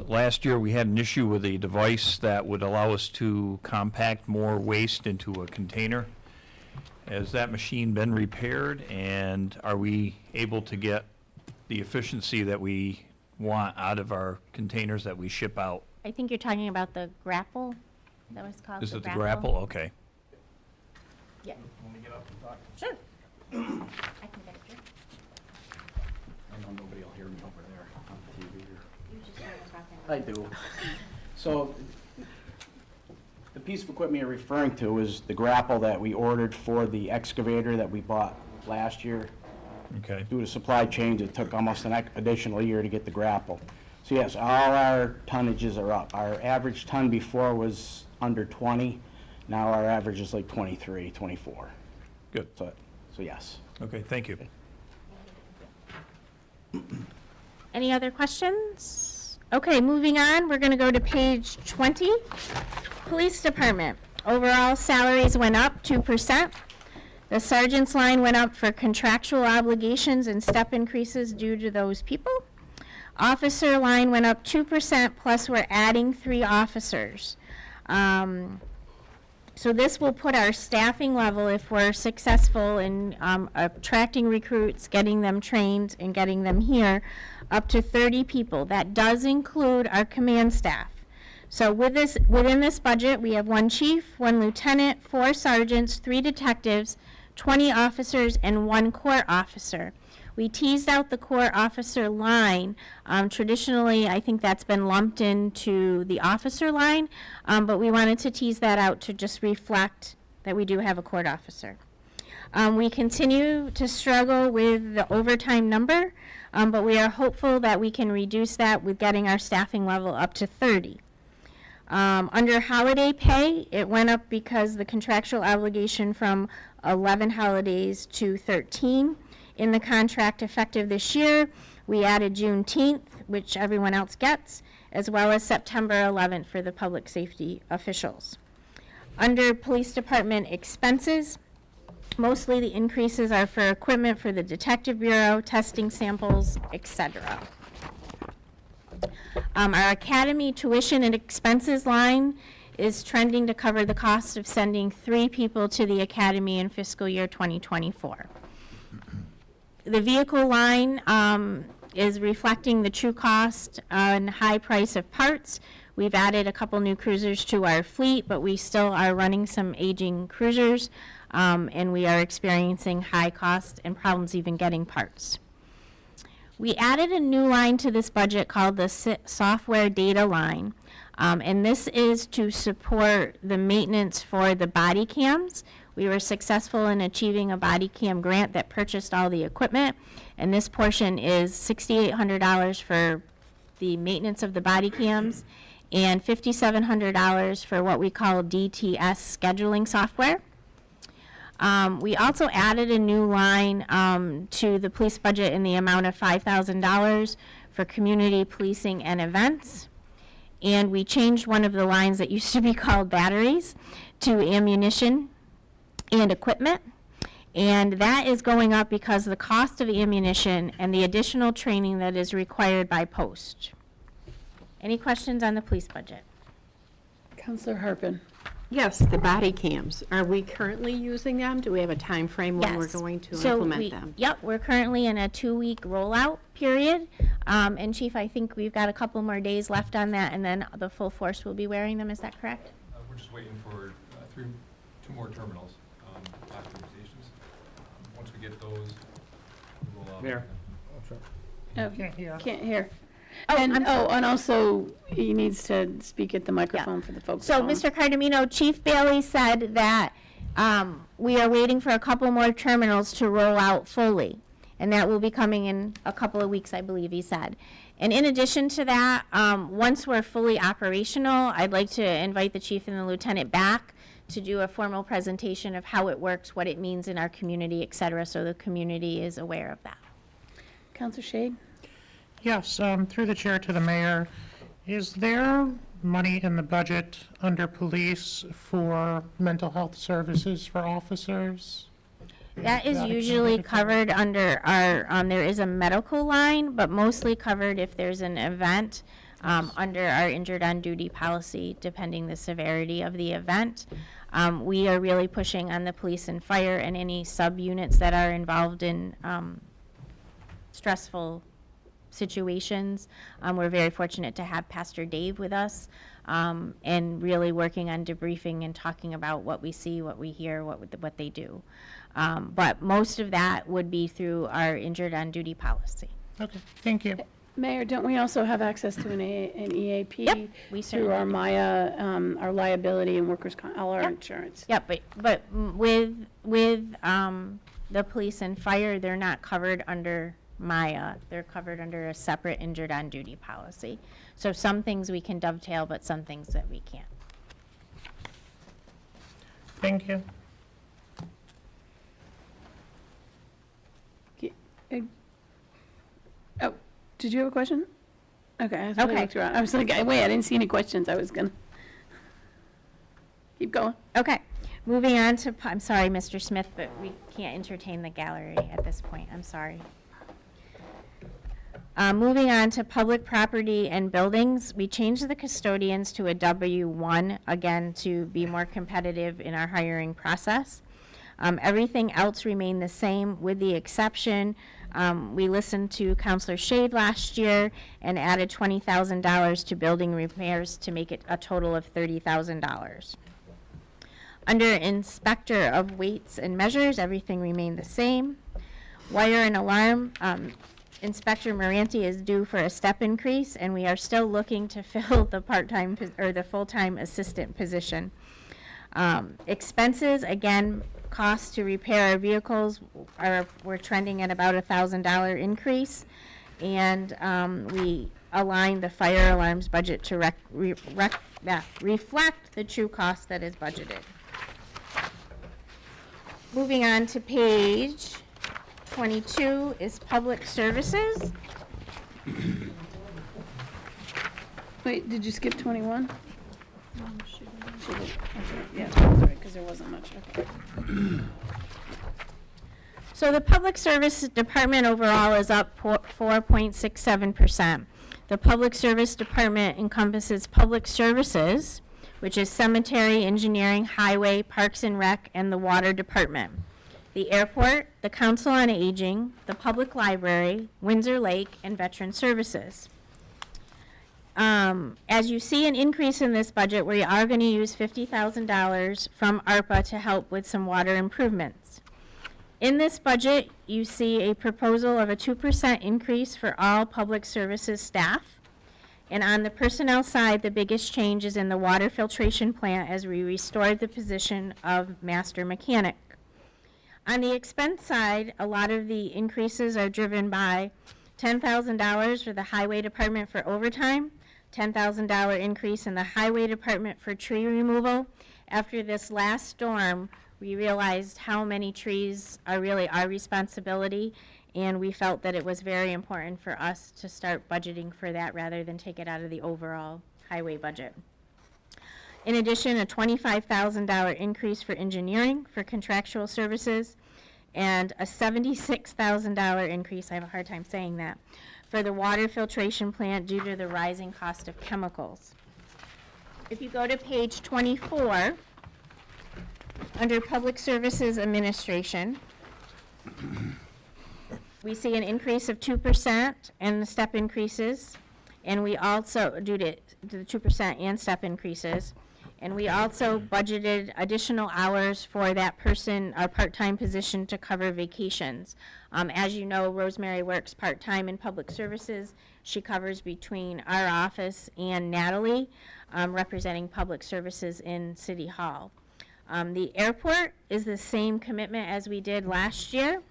last year we had an issue with a device that would allow us to compact more waste into a container. Has that machine been repaired, and are we able to get the efficiency that we want out of our containers that we ship out? I think you're talking about the grapple. That was called Is it the grapple? Okay. Yeah. When we get up and talk. Sure. I can get it. Sure. I know nobody will hear me over there on the TV. You just heard us talking. I do. So, the piece of equipment you're referring to is the grapple that we ordered for the excavator that we bought last year. Okay. Due to supply chains, it took almost an additional year to get the grapple. So yes, all our tonnages are up. Our average ton before was under 20. Now our average is like 23, 24. Good. So yes. Okay, thank you. Any other questions? Okay, moving on, we're gonna go to page 20. Police Department. Overall salaries went up 2%. The sergeant's line went up for contractual obligations and step increases due to those people. Officer line went up 2%, plus we're adding 3 officers. So this will put our staffing level, if we're successful in attracting recruits, getting them trained, and getting them here, up to 30 people. That does include our command staff. So within this budget, we have 1 chief, 1 lieutenant, 4 sergeants, 3 detectives, 20 officers, and 1 court officer. We teased out the court officer line. Traditionally, I think that's been lumped into the officer line, but we wanted to tease that out to just reflect that we do have a court officer. We continue to struggle with the overtime number, but we are hopeful that we can reduce that with getting our staffing level up to 30. Under holiday pay, it went up because the contractual obligation from 11 holidays to 13. In the contract effective this year, we added Juneteenth, which everyone else gets, as well as September 11th for the public safety officials. Under Police Department expenses, mostly the increases are for equipment for the Detective Bureau, testing samples, etc. Our academy tuition and expenses line is trending to cover the cost of sending 3 people to the academy in fiscal year 2024. The vehicle line is reflecting the true cost and high price of parts. We've added a couple new cruisers to our fleet, but we still are running some aging cruisers, and we are experiencing high cost and problems even getting parts. We added a new line to this budget called the software data line, and this is to support the maintenance for the body cams. We were successful in achieving a body cam grant that purchased all the equipment, and this portion is $6,800 for the maintenance of the body cams and $5,700 for what we call DTS scheduling software. We also added a new line to the police budget in the amount of $5,000 for community policing and events. And we changed one of the lines that used to be called batteries to ammunition and equipment. And that is going up because of the cost of ammunition and the additional training that is required by post. Any questions on the police budget? Counselor Harpen. Yes, the body cams. Are we currently using them? Do we have a time frame when we're Yes. going to So implement them? Yep, we're currently in a 2-week rollout period. And Chief, I think we've got a couple more days left on that, and then the full force will be wearing them. Is that correct? We're just waiting for 2 more terminals, docking stations. Once we get those, we'll roll out. Mayor. Oh, Can't hear. Can't hear. Oh, And, I'm sorry. and also, he needs to speak at the microphone for the folks So, at home. Mr. Cardamino, Chief Bailey said that we are waiting for a couple more terminals to roll out fully, and that will be coming in a couple of weeks, I believe he said. And in addition to that, once we're fully operational, I'd like to invite the chief and the lieutenant back to do a formal presentation of how it works, what it means in our community, et cetera, so the community is aware of that. Counselor Shade? Yes, through the chair to the mayor, is there money in the budget under police for mental health services for officers? That is That usually accounted for? covered under our, there is a medical line, but mostly covered if there's an event under our injured on duty policy, depending the severity of the event. We are really pushing on the police and fire and any sub-units that are involved in stressful situations. We're very fortunate to have Pastor Dave with us and really working on debriefing and talking about what we see, what we hear, what they do. But most of that would be through our injured on duty policy. Okay, thank you. Mayor, don't we also have access to an EAP? Yep, we Through certainly our do. Maya, our liability and all our Yep. insurance? Yeah, but with the police and fire, they're not covered under Maya. They're covered under a separate injured on duty policy. So some things we can dovetail, but some things that we can't. Thank you. Oh, did you have a question? Okay. I thought I Okay. looked around. I was like, wait, I didn't see any questions. I was gonna keep going. Okay, moving on to, I'm sorry, Mr. Smith, but we can't entertain the gallery at this point. I'm sorry. Moving on to public property and buildings, we changed the custodians to a W1, again, to be more competitive in our hiring process. Everything else remained the same, with the exception, we listened to Counselor Shade last year and added $20,000 to building repairs to make it a total of $30,000. Under inspector of weights and measures, everything remained the same. Wire and alarm, Inspector Moranti is due for a step increase, and we are still looking to fill the part-time or the full-time assistant position. Expenses, again, costs to repair our vehicles we're trending at about $1,000 increase, and we aligned the fire alarms budget to reflect the true cost that is budgeted. Moving on to page 22 is public services. Wait, did you skip 21? Should have. Yeah, sorry, because there wasn't much. Okay. So the public service department overall is up 4.67%. The public service department encompasses public services, which is cemetery, engineering, highway, parks and rec, and the water department. The airport, the Council on Aging, the public library, Windsor Lake, and veteran services. As you see an increase in this budget, we are going to use $50,000 from ARPA to help with some water improvements. In this budget, you see a proposal of a 2% increase for all public services staff. And on the personnel side, the biggest change is in the water filtration plant as we restored the position of master mechanic. On the expense side, a lot of the increases are driven by $10,000 for the highway department for overtime, $10,000 increase in the highway department for tree removal. After this last storm, we realized how many trees are really our responsibility, and we felt that it was very important for us to start budgeting for that rather than take it out of the overall highway budget. In addition, a $25,000 increase for engineering for contractual services, and a $76,000 increase, I have a hard time saying that, for the water filtration plant due to the rising cost of chemicals. If you go to page 24, under Public Services Administration, we see an increase of 2% and the step increases, and we also, due to the 2% and step increases, and we also budgeted additional hours for that person, our part-time position, to cover vacations. As you know, Rosemary works part-time in public services. She covers between our office and Natalie, representing public services in City Hall. The airport is the same commitment as we did last year.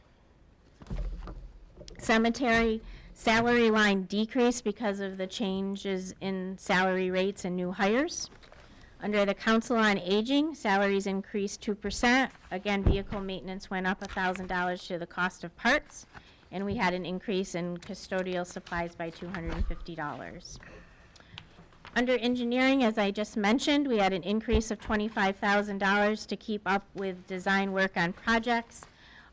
Cemetery salary line decreased because of the changes in salary rates and new hires. Under the Council on Aging, salaries increased 2%. Again, vehicle maintenance went up $1,000 to the cost of parts. and we had an increase in custodial supplies by $250. Under engineering, as I just mentioned, we had an increase of $25,000 to keep up with design work on projects.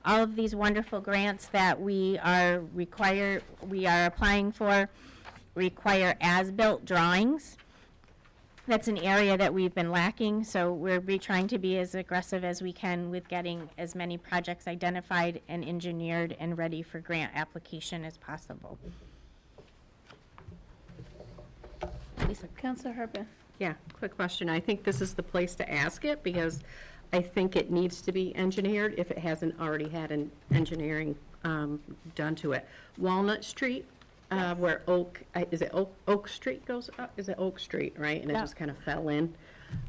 All of these wonderful grants that we are applying for require as-built drawings. That's an area that we've been lacking, so we're trying to be as aggressive as we can with getting as many projects identified and engineered and ready for grant application as possible. Lisa. Counselor Harpen. Yeah, quick question. I think this is the place to ask it because I think it needs to be engineered if it hasn't already had an engineering done to it. Walnut Street, where Oak Street goes up? Is it Oak Street, right? And it Yeah. just kind of fell in.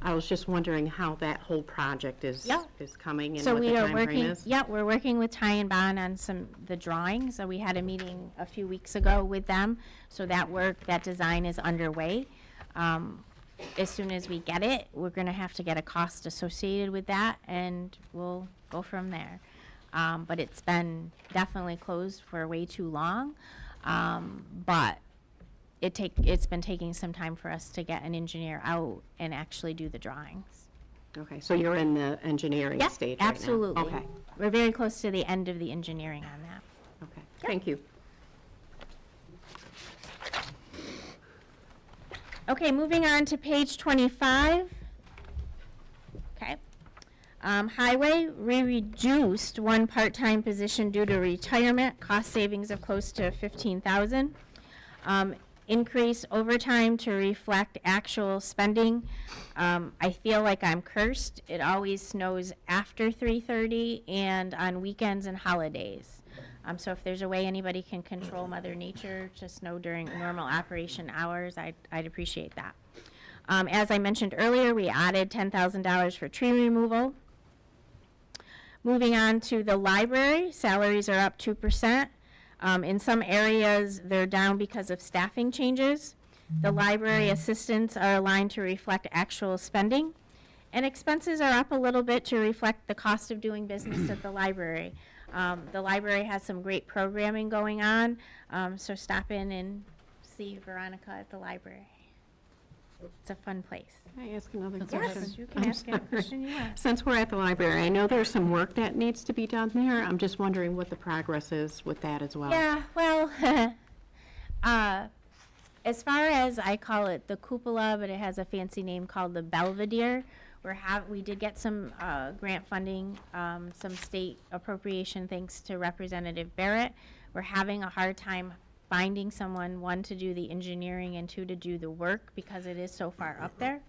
I was just wondering how that whole project is coming and So what the we are timeframe working, is. we're working with Ty and Bond on the drawings. So we had a meeting a few weeks ago with them. So that design is underway. As soon as we get it, we're gonna have to get a cost associated with that, and we'll go from there. But it's been definitely closed for way too long. But it's been taking some time for us to get an engineer out and actually do the drawings. Okay, so you're in the engineering Yep, stage right now? absolutely. Okay, We're very close to the end of the engineering on that. okay. Thank you. Okay, moving on to page 25. Okay. Highway, we reduced one part-time position due to retirement, cost savings of close to $15,000. Increase overtime to reflect actual spending. I feel like I'm cursed. It always snows after 3:30 and on weekends and holidays. So if there's a way anybody can control Mother Nature to snow during normal operation hours, I'd appreciate that. As I mentioned earlier, we added $10,000 for tree removal. Moving on to the library, salaries are up 2%. In some areas, they're down because of staffing changes. The library assistants are aligned to reflect actual spending. And expenses are up a little bit to reflect the cost of doing business at the library. The library has some great programming going on, so stop in and see Veronica at the library. It's a fun place. Can I ask another Yes, question? you can I'm ask any sorry. question you want. Since we're at the library, I know there's some work that needs to be done there. I'm just wondering what the progress is with that as well. Yeah, well, as far as I call it the cupola, but it has a fancy name called the Belvedere. We did get some grant funding, some state appropriation thanks to Representative Barrett. We're having a hard time finding someone, one, to do the engineering and two, to do the work because it is so far up there.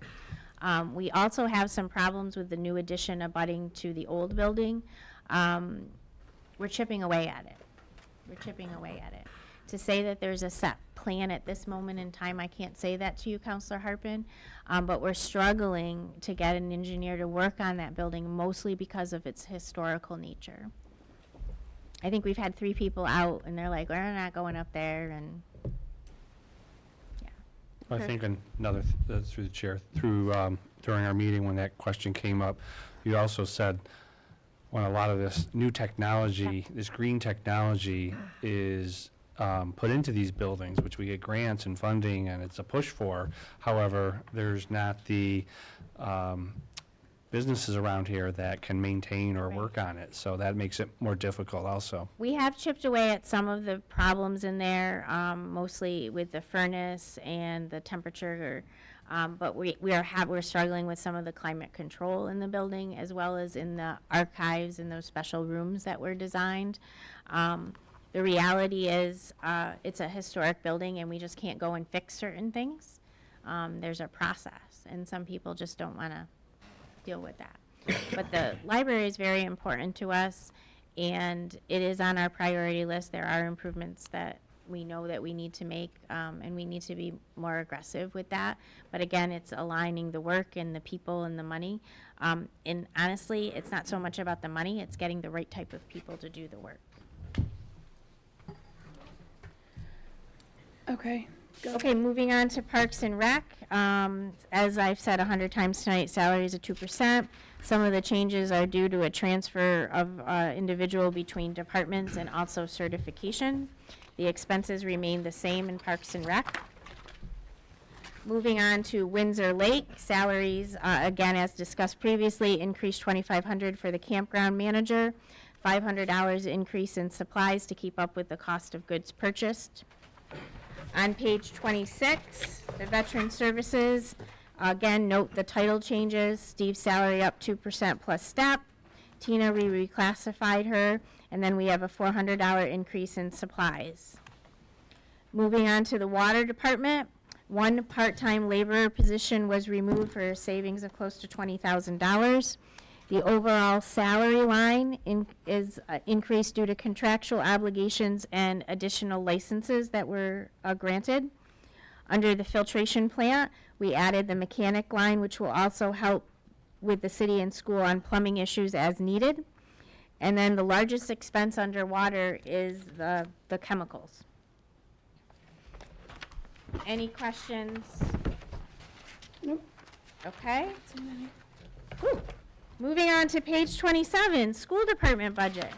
We also have some problems with the new addition abutting to the old building. We're chipping away at it. To say that there's a set plan at this moment in time, I can't say that to you, Counselor Harpen, but we're struggling to get an engineer to work on that building, mostly because of its historical nature. I think we've had 3 people out, and they're like, we're not going up there, and I think another, through the chair, during our meeting when that question came up, you also said when a lot of this new technology, this green technology is put into these buildings, which we get grants and funding and it's a push for. However, there's not the businesses around here that can maintain or work on it. So that makes it more difficult also. we have chipped away at some of the problems in there, mostly with the furnace and the temperature. But we're struggling with some of the climate control in the building, as well as in the archives and those special rooms that were designed. The reality is, it's a historic building, and we just can't go and fix certain things. There's a process, and some people just don't want to deal with that. But the library is very important to us, and it is on our priority list. There are improvements that we know that we need to make, and we need to be more aggressive with that. But again, it's aligning the work and the people and the money. And honestly, it's not so much about the money, it's getting the right type of people to do the work. Okay. Okay, moving on to Parks and Rec. As I've said 100 times tonight, salaries are 2%. Some of the changes are due to a transfer of individual between departments and also certification. The expenses remain the same in Parks and Rec. Moving on to Windsor Lake, salaries, again, as discussed previously, increased $2,500 for the campground manager, $500 increase in supplies to keep up with the cost of goods purchased. On page 26, the Veteran Services, again, note the title changes. Steve's salary up 2% plus step. Tina, we reclassified her, and then we have a $400 increase in supplies. Moving on to the Water Department, one part-time laborer position was removed for a savings of close to $20,000. The overall salary line is increased due to contractual obligations and additional licenses that were granted. Under the filtration plant, we added the mechanic line, which will also help with the city and school on plumbing issues as needed. And then the largest expense underwater is the chemicals. Any questions? Nope. Okay. Whew. Moving on to page 27, school department budget.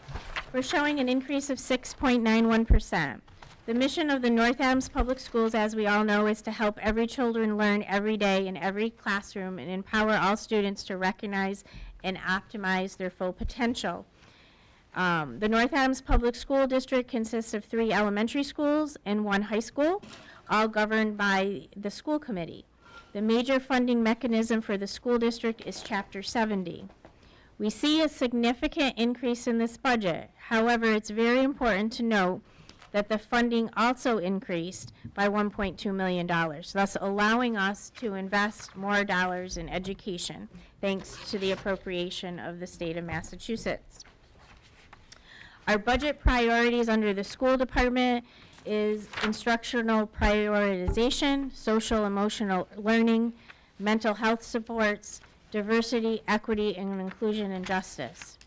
We're showing an increase of 6.91%. The mission of the North Adams Public Schools, as we all know, is to help every children learn every day in every classroom and empower all students to recognize and optimize their full potential. The North Adams Public School District consists of 3 elementary schools and 1 high school, all governed by the school committee. The major funding mechanism for the school district is Chapter 70. We see a significant increase in this budget. However, it's very important to note that the funding also increased by $1.2 million, thus allowing us to invest more dollars in education, thanks to the appropriation of the state of Massachusetts. Our budget priorities under the school department is instructional prioritization, social emotional learning, mental health supports, diversity, equity, and inclusion and justice.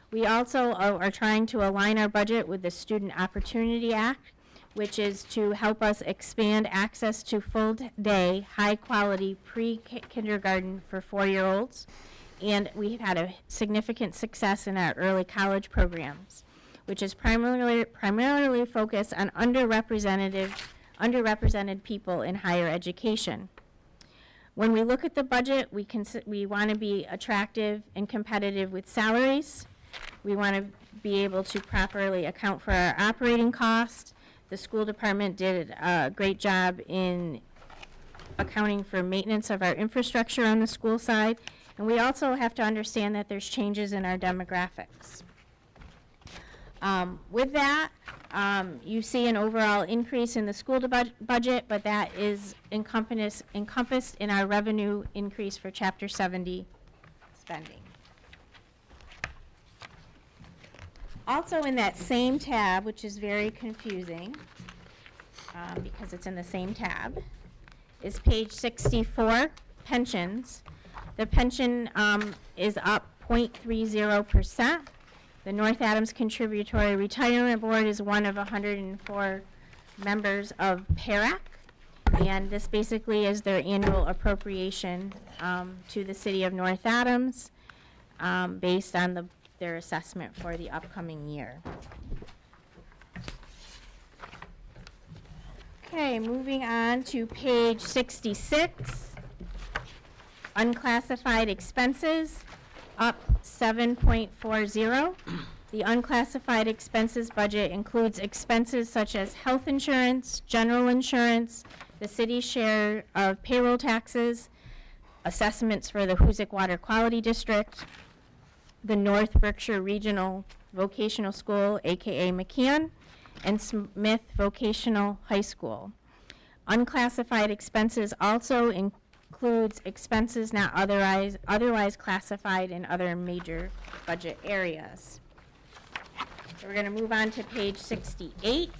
We also are trying to align our budget with the Student Opportunity Act, which is to help us expand access to full-day, high-quality pre-kindergarten for 4-year-olds. And we've had a significant success in our early college programs, which is primarily focused on underrepresented people in higher education. When we look at the budget, we want to be attractive and competitive with salaries. We want to be able to properly account for our operating costs. The school department did a great job in accounting for maintenance of our infrastructure on the school side. And we also have to understand that there's changes in our demographics. With that, you see an overall increase in the school budget, but that is encompassed in our revenue increase for Chapter 70 spending. Also in that same tab, which is very confusing because it's in the same tab, is page 64, pensions. The pension is up 0.30%. The North Adams Contributory Retirement Board is one of 104 members of PERAC, and this basically is their annual appropriation to the city of North Adams based on their assessment for the upcoming year. Okay, moving on to page 66, unclassified expenses, up 7.40. The unclassified expenses budget includes expenses such as health insurance, general insurance, the city's share of payroll taxes, assessments for the Hoosick Water Quality District, the North Berkshire Regional Vocational School, aka McCann, and Smith Vocational High School. Unclassified expenses also includes expenses not otherwise classified in other major budget areas. So we're going to move on to page 68.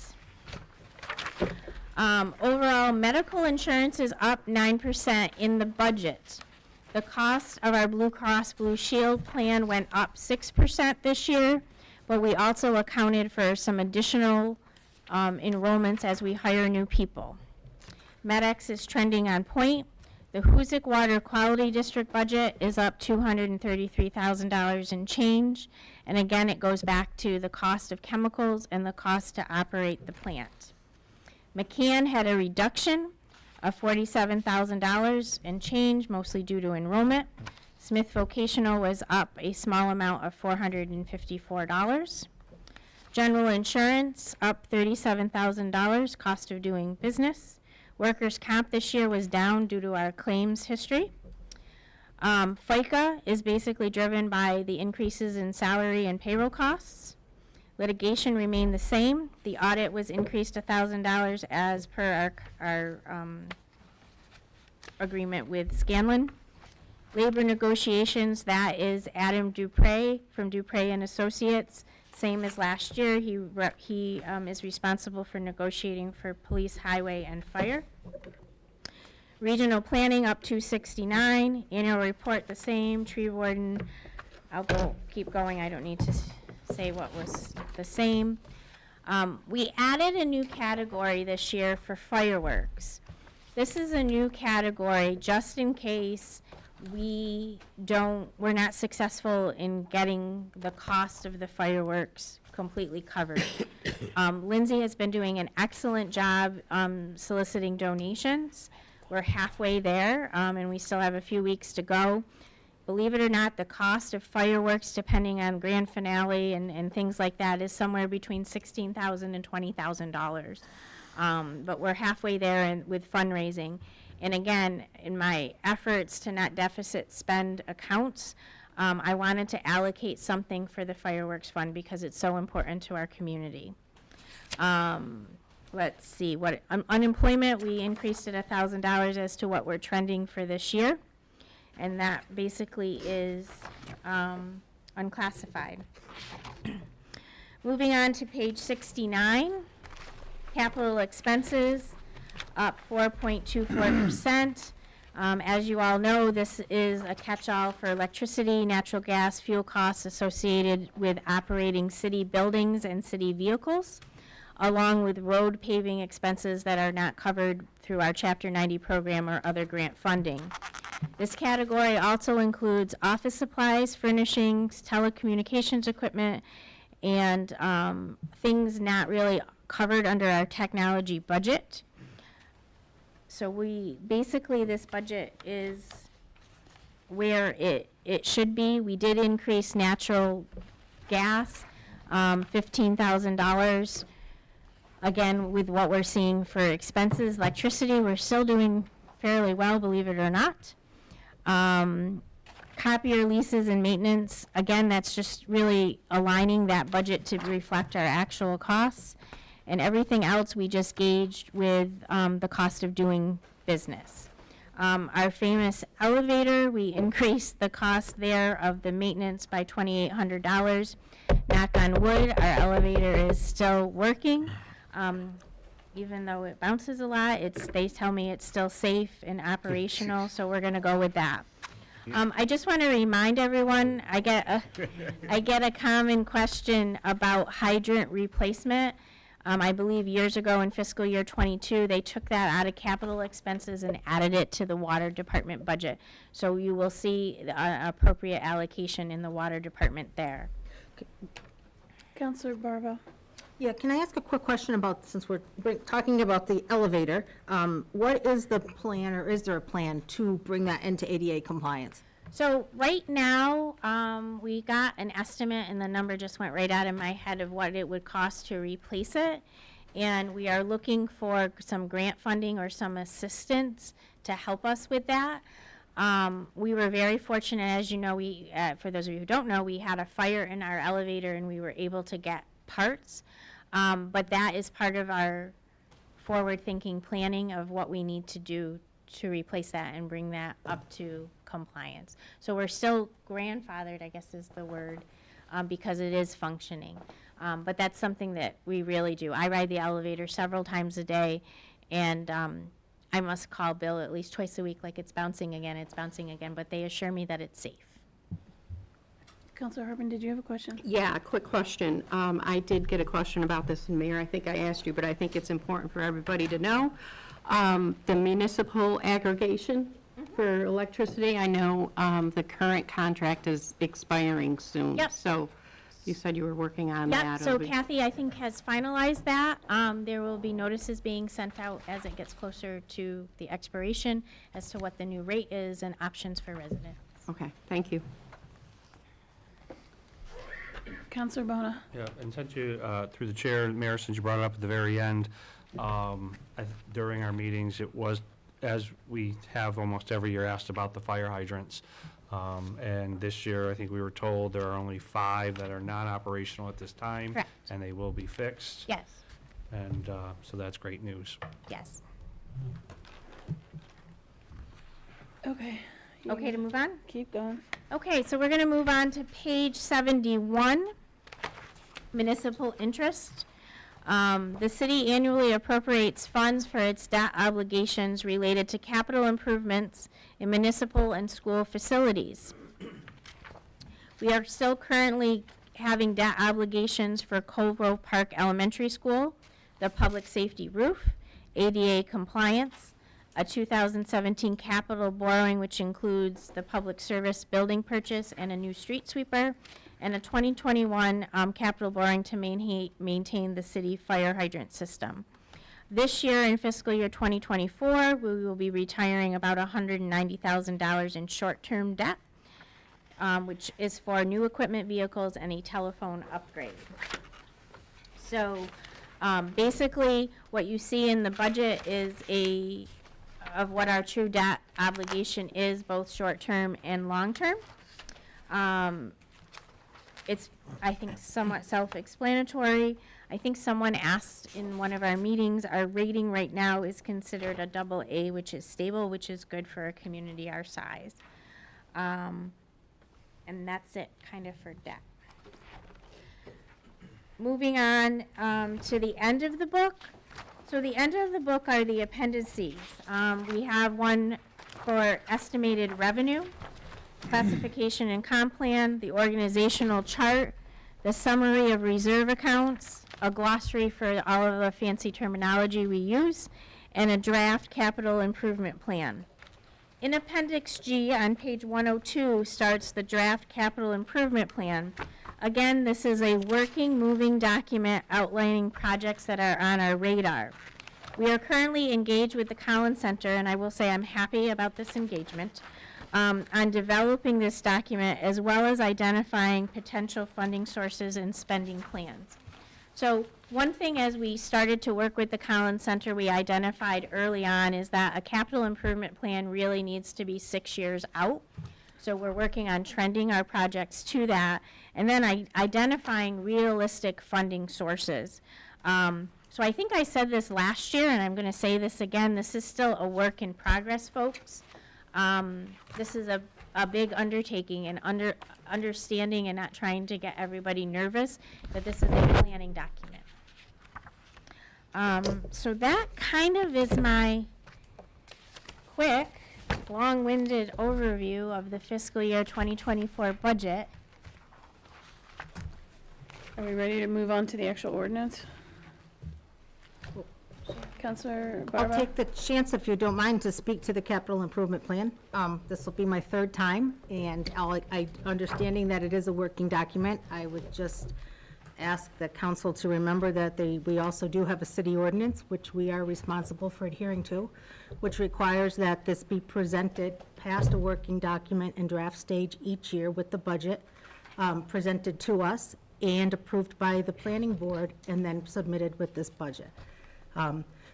Overall, medical insurance is up 9% in the budget. The cost of our Blue Cross Blue Shield plan went up 6% this year, but we also accounted for some additional enrollments as we hire new people. MedX is trending on point. The Hoosick Water Quality District budget is up $233,000 and change. And again, it goes back to the cost of chemicals and the cost to operate the plant. McCann had a reduction of $47,000 and change, mostly due to enrollment. Smith Vocational was up a small amount of $454. General insurance up $37,000, cost of doing business. Workers' comp this year was down due to our claims history. FICA is basically driven by the increases in salary and payroll costs. Litigation remained the same. The audit was increased $1,000 as per our agreement with Scanlon. Labor negotiations, that is Adam Dupre from Dupre and Associates. Same as last year, he is responsible for negotiating for police, highway, and fire. Regional planning up $269, annual report the same, tree warden, keep going, I don't need to say what was the same. We added a new category this year for fireworks. This is a new category just in case we're not successful in getting the cost of the fireworks completely covered. Lindsay has been doing an excellent job soliciting donations. We're halfway there, and we still have a few weeks to go. Believe it or not, the cost of fireworks, depending on grand finale and things like that, is somewhere between $16,000 and $20,000. But we're halfway there with fundraising. And again, in my efforts to not deficit spend accounts, I wanted to allocate something for the fireworks fund because it's so important to our community. Let's see, unemployment, we increased it $1,000 as to what we're trending for this year. And that basically is unclassified. Moving on to page 69, capital expenses up 4.24%. As you all know, this is a catch-all for electricity, natural gas, fuel costs associated with operating city buildings and city vehicles, along with road paving expenses that are not covered through our Chapter 90 program or other grant funding. This category also includes office supplies, furnishings, telecommunications equipment, and things not really covered under our technology budget. So basically this budget is where it should be. We did increase natural gas, $15,000. Again, with what we're seeing for expenses, electricity, we're still doing fairly well, believe it or not. Copier leases and maintenance, again, that's just really aligning that budget to reflect our actual costs. And everything else we just gauged with the cost of doing business. Our famous elevator, we increased the cost there of the maintenance by $2,800. Knock on wood, our elevator is still working. Even though it bounces a lot, they tell me it's still safe and operational, so we're gonna go with that. I just want to remind everyone, I get a common question about hydrant replacement. I believe years ago in fiscal year 22, they took that out of capital expenses and added it to the water department budget. So you will see appropriate allocation in the water department there. Counselor Barba. Yeah, can I ask a quick question about, since we're talking about the elevator, what is the plan, or is there a plan to bring that into ADA compliance? So right now, we got an estimate, and the number just went right out of my head of what it would cost to replace it. And we are looking for some grant funding or some assistance to help us with that. We were very fortunate, as you know, for those of you who don't know, we had a fire in our elevator and we were able to get parts. But that is part of our forward-thinking planning of what we need to do to replace that and bring that up to compliance. So we're still grandfathered, I guess is the word, because it is functioning. But that's something that we really do. I ride the elevator several times a day, and I must call Bill at least twice a week, like it's bouncing again, but they assure me that it's safe. Counselor Harbin, did you have a question? Yeah, a quick question. I did get a question about this, and Mayor, I think I asked you, but I think it's important for everybody to know. The municipal aggregation For electricity, I know the current contract is expiring soon. Yep. So you said you were working on Yep, that. so It'll be- Kathy, I think, has finalized that. There will be notices being sent out as it gets closer to the expiration as to what the new rate is and options for residents. Okay, thank you. Counselor Bona? Yeah, and since you, through the chair, Mayor, since you brought it up at the very end, during our meetings, it was, as we have almost every year, asked about the fire hydrants. And this year, I think we were told there are only 5 that are non-operational at this time. Correct. And they will be fixed. Yes, And so that's great news. yes. Okay. Okay to move on? Keep going. Okay, so we're going to move on to page 71, municipal interest. The city annually appropriates funds for its debt obligations related to capital improvements in municipal and school facilities. We are still currently having debt obligations for Colgrove Park Elementary School, the public safety roof, ADA compliance, a 2017 capital borrowing which includes the public service building purchase and a new street sweeper, and a 2021 capital borrowing to maintain the city fire hydrant system. This year, in fiscal year 2024, we will be retiring about $190,000 in short-term debt, which is for new equipment, vehicles, and a telephone upgrade. So basically, what you see in the budget is of what our true debt obligation is, both short-term and long-term. It's, I think, somewhat self-explanatory. I think someone asked in one of our meetings, our rating right now is considered a AA, which is stable, which is good for a community our size. And that's it, kind of, for debt. Moving on to the end of the book. So the end of the book are the appendices. We have one for estimated revenue, classification and comp plan, the organizational chart, the summary of reserve accounts, a glossary for all of the fancy terminology we use, and a draft capital improvement plan. In Appendix G on page 102 starts the draft capital improvement plan. Again, this is a working, moving document outlining projects that are on our radar. We are currently engaged with the Collins Center, and I will say I'm happy about this engagement, on developing this document as well as identifying potential funding sources and spending plans. So one thing as we started to work with the Collins Center we identified early on is that a capital improvement plan really needs to be 6 years out. So we're working on trending our projects to that and then identifying realistic funding sources. So I think I said this last year and I'm going to say this again. This is still a work in progress, folks. This is a big undertaking and understanding and not trying to get everybody nervous that this is a planning document. So that kind of is my quick, long-winded overview of the fiscal year 2024 budget. Are we ready to move on to the actual ordinance? Counselor I'll Barba? take the chance, if you don't mind, to speak to the capital improvement plan. This will be my 3rd time, and understanding that it is a working document, I would just ask the council to remember that we also do have a city ordinance, which we are responsible for adhering to, which requires that this be presented past a working document and draft stage each year with the budget presented to us and approved by the planning board and then submitted with this budget.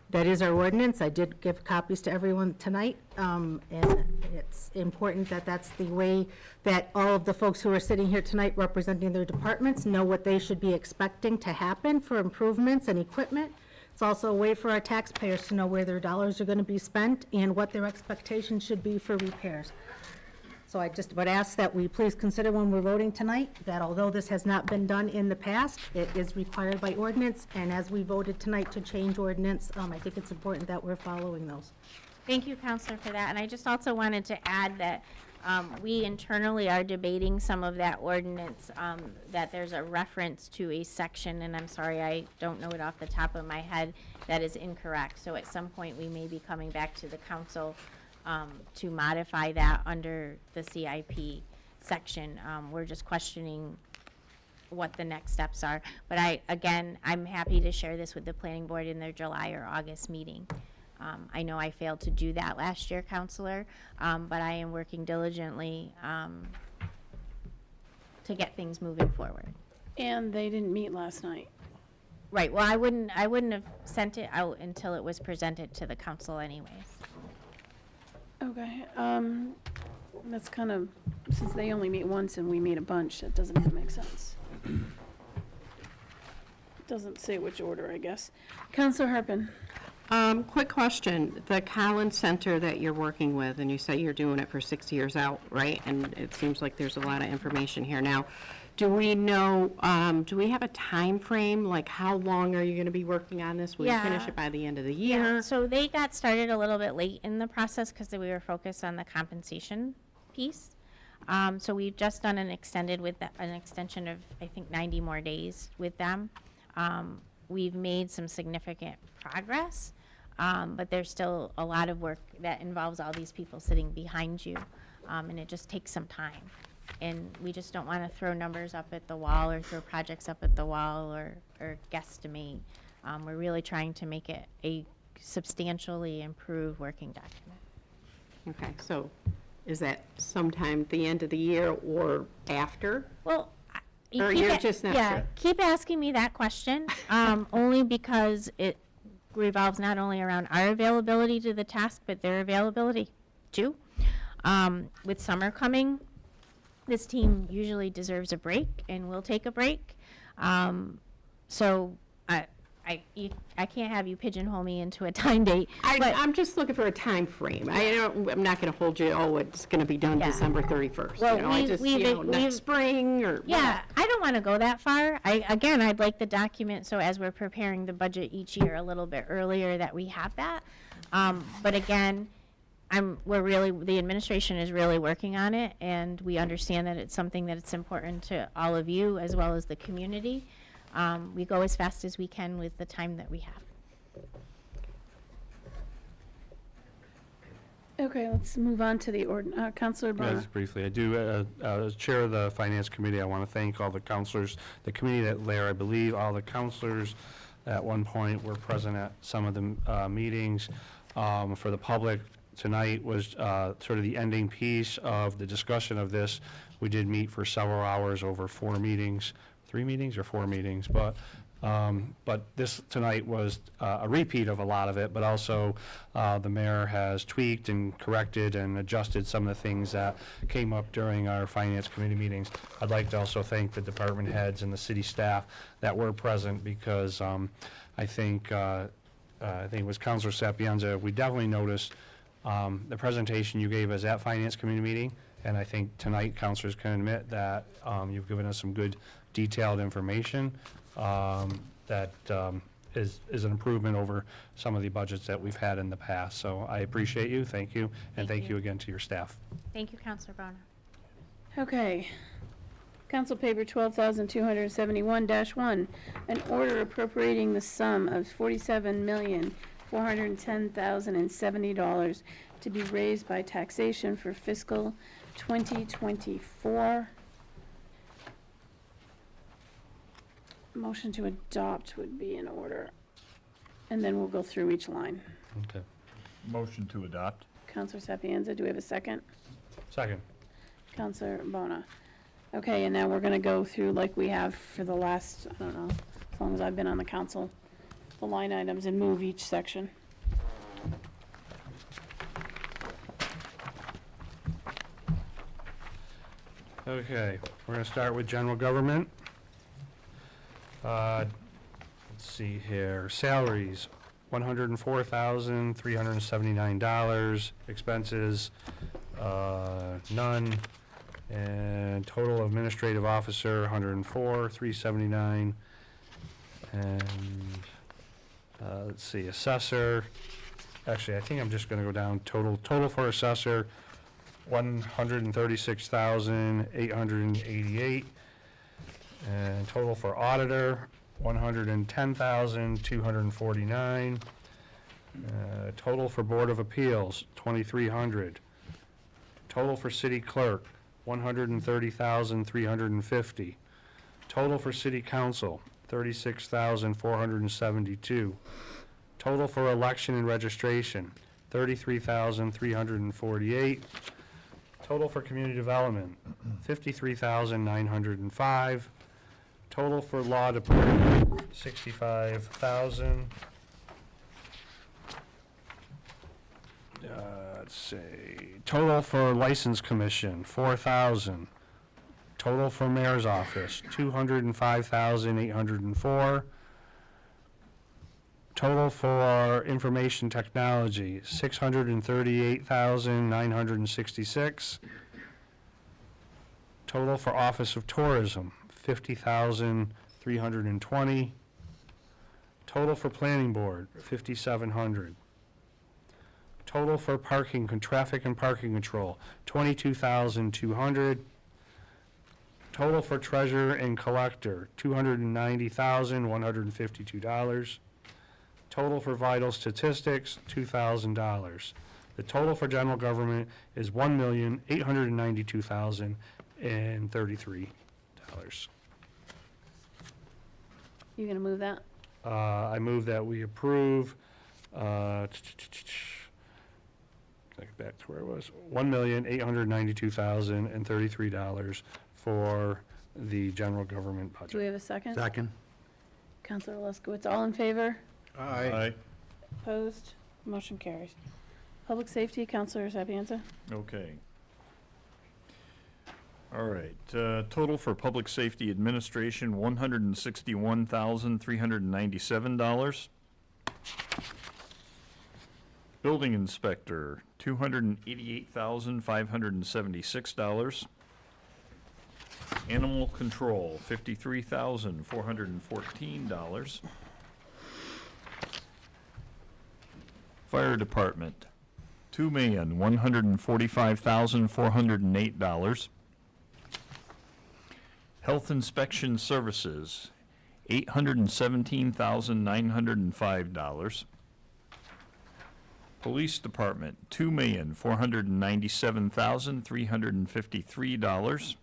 That is our ordinance. I did give copies to everyone tonight, and it's important that that's the way that all of the folks who are sitting here tonight representing their departments know what they should be expecting to happen for improvements and equipment. It's also a way for our taxpayers to know where their dollars are going to be spent and what their expectations should be for repairs. So I just would ask that we please consider when we're voting tonight that although this has not been done in the past, it is required by ordinance, and as we voted tonight to change ordinance, I think it's important that we're following those. Thank you, Counselor, for that. And I just also wanted to add that we internally are debating some of that ordinance, that there's a reference to a section, and I'm sorry, I don't know it off the top of my head, that is incorrect. So at some point, we may be coming back to the council to modify that under the CIP section. We're just questioning what the next steps are. But I'm happy to share this with the planning board in their July or August meeting. I know I failed to do that last year, Counselor, but I am working diligently to get things moving forward. And they didn't meet last night. Right, well, I wouldn't have sent it out until it was presented to the council anyways. Okay, that's kind of, since they only meet once and we meet a bunch, that doesn't even make sense. Doesn't say which order, I guess. Counselor Harpen. Quick question. The Collins Center that you're working with, and you say you're doing it for 6 years out, right? And it seems like there's a lot of information here. Now, do we know, do we have a time frame? Like, how long are you going to be working on this? Will you finish Yeah. it by the end of the year? Yeah, so they got started a little bit late in the process because we were focused on the compensation piece. So we've just done an extension of, I think, 90 more days with them. We've made some significant progress, but there's still a lot of work that involves all these people sitting behind you, and it just takes some time. And we just don't want to throw numbers up at the wall or throw projects up at the wall or guesstimate. We're really trying to make it a substantially improved working document. Okay, so is that sometime at the end of the year or after? Well, Or you're just not sure? Keep asking me that question, only because it revolves not only around our availability to the task, but their availability too. With summer coming, this team usually deserves a break and will take a break. So I can't have you pigeonhole me into a time date. but I'm just looking for a time frame. I'm not going to hold you, it's going to be done Yeah. December 31st. Well, next we've- spring or. Yeah, I don't want to go that far. I'd like the document, so as we're preparing the budget each year a little bit earlier, that we have that. But again, the administration is really working on it, and we understand that it's something that it's important to all of you as well as the community. We go as fast as we can with the time that we have. Okay, let's move on to the Counselor Bona. Just briefly, I do, as Chair of the Finance Committee, I want to thank all the counselors, the committee that there, I believe, all the counselors at one point were present at some of the meetings. For the public, tonight was sort of the ending piece of the discussion of this. We did meet for several hours over 4 meetings, 3 meetings or 4 meetings, but this tonight was a repeat of a lot of it, but also the mayor has tweaked and corrected and adjusted some of the things that came up during our finance committee meetings. I'd like to also thank the department heads and the city staff that were present, because I think it was Councilor Sapienza, we definitely noticed the presentation you gave us at finance committee meeting, and I think tonight councilors can admit that you've given us some good detailed information that is an improvement over some of the budgets that we've had in the past. So I appreciate you, thank you, and thank you again to your staff. Thank you, Councilor Bona. Okay. Council Paper 12,271-1, an order appropriating the sum of $47,410,070 to be raised by taxation for fiscal 2024. Motion to adopt would be in order, and then we'll go through each line. Okay. Motion to adopt. Counselor Sapienza, do we have a second? Second. Counselor Bona. Okay, and now we're gonna go through like we have for the last, I don't know, as long as I've been on the council, the line items and move each section. Okay, we're going to start with general government. Let's see here, salaries, $104,379, expenses, none, and total administrative officer, $104,379, and, let's see, assessor, actually, I think I'm just gonna go down, total for assessor, $136,888, and total for auditor, $110,249. Total for Board of Appeals, $2,300. Total for City Clerk, $130,350. Total for City Council, $36,472. Total for Election and Registration, $33,348. Total for Community Development, $53,905. Total for Law Department, $65,000. Let's see, total for License Commission, $4,000. Total for Mayor's Office, $205,804. Total for Information Technology, $638,966. Total for Office of Tourism, $50,320. Total for Planning Board, $5,700. Total for traffic and parking control, $22,200. Total for treasurer and collector, $290,152. Total for vital statistics, $2,000. The total for general government is $1,892,033. You gonna move that? I move that we approve, back to where it was, $1,892,033 for the general government Do budget. we have a second? Second. Counselor Leskowitz, all in favor? Aye. Opposed? Motion carries. Public Safety, Counselor Sapienza. Okay. All right, total for Public Safety Administration, $161,397. Building Inspector, $288,576. Animal Control, $53,414. Fire Department, $2,145,408. Health Inspection Services, $817,905. Police Department, $2,497,353.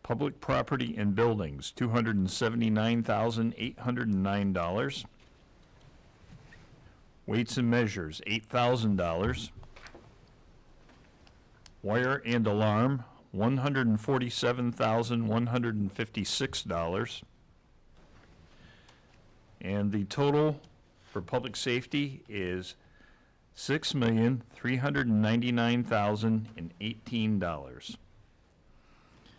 Public Property and Buildings, $279,809. Weights and Measures, $8,000. Wire and Alarm, $147,156. And the total for public safety is $6,399,018.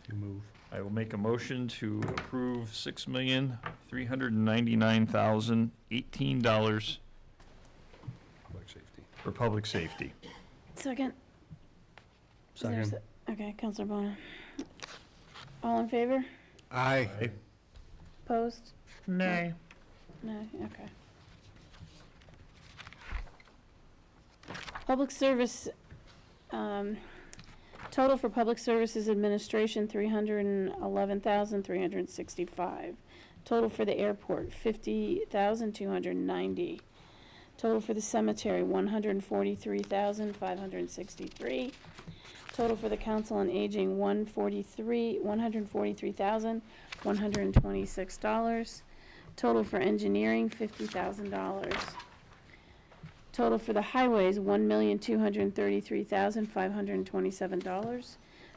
You move. I will make a motion to approve $6,399,018 Public safety. for public safety. Second. Is there a Second. Okay, Counselor Bona. All in favor? Aye. Opposed? Nay. No, okay. Public Service, total for Public Services Administration, $311,365. Total for the airport, $50,290. Total for the cemetery, $143,563. Total for the Council on Aging, $143,126. Total for engineering, $50,000. Total for the highways, $1,233,527.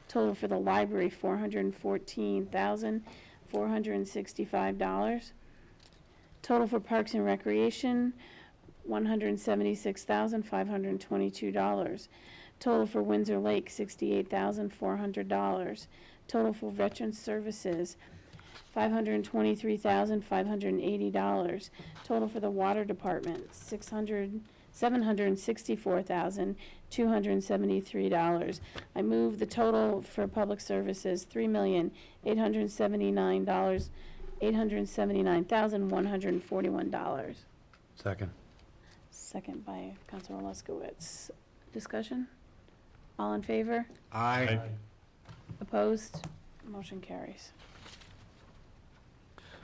Total for the library, $414,465. Total for Parks and Recreation, $176,522. Total for Windsor Lake, $68,400. Total for Veterans Services, $523,580. Total for the Water Department, $764,273. I move the total for public services, $3,879,141. Second. Second by Councilor Leskowitz. Discussion? All in favor? Aye. Opposed? Motion carries.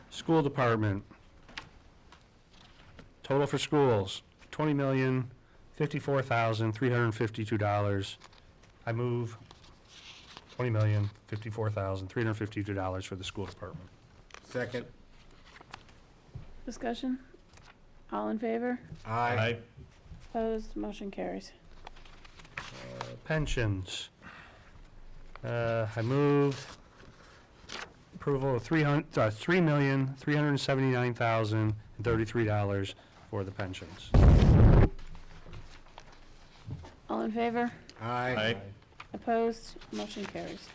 School Department, Total for schools, $20,054,352. I move $20,054,352 for the school department. Second. Discussion? All in favor? Aye. Opposed? Motion carries. Pensions. I move approval of $3,379,033 for the pensions. All in favor? Aye. Opposed? Motion carries.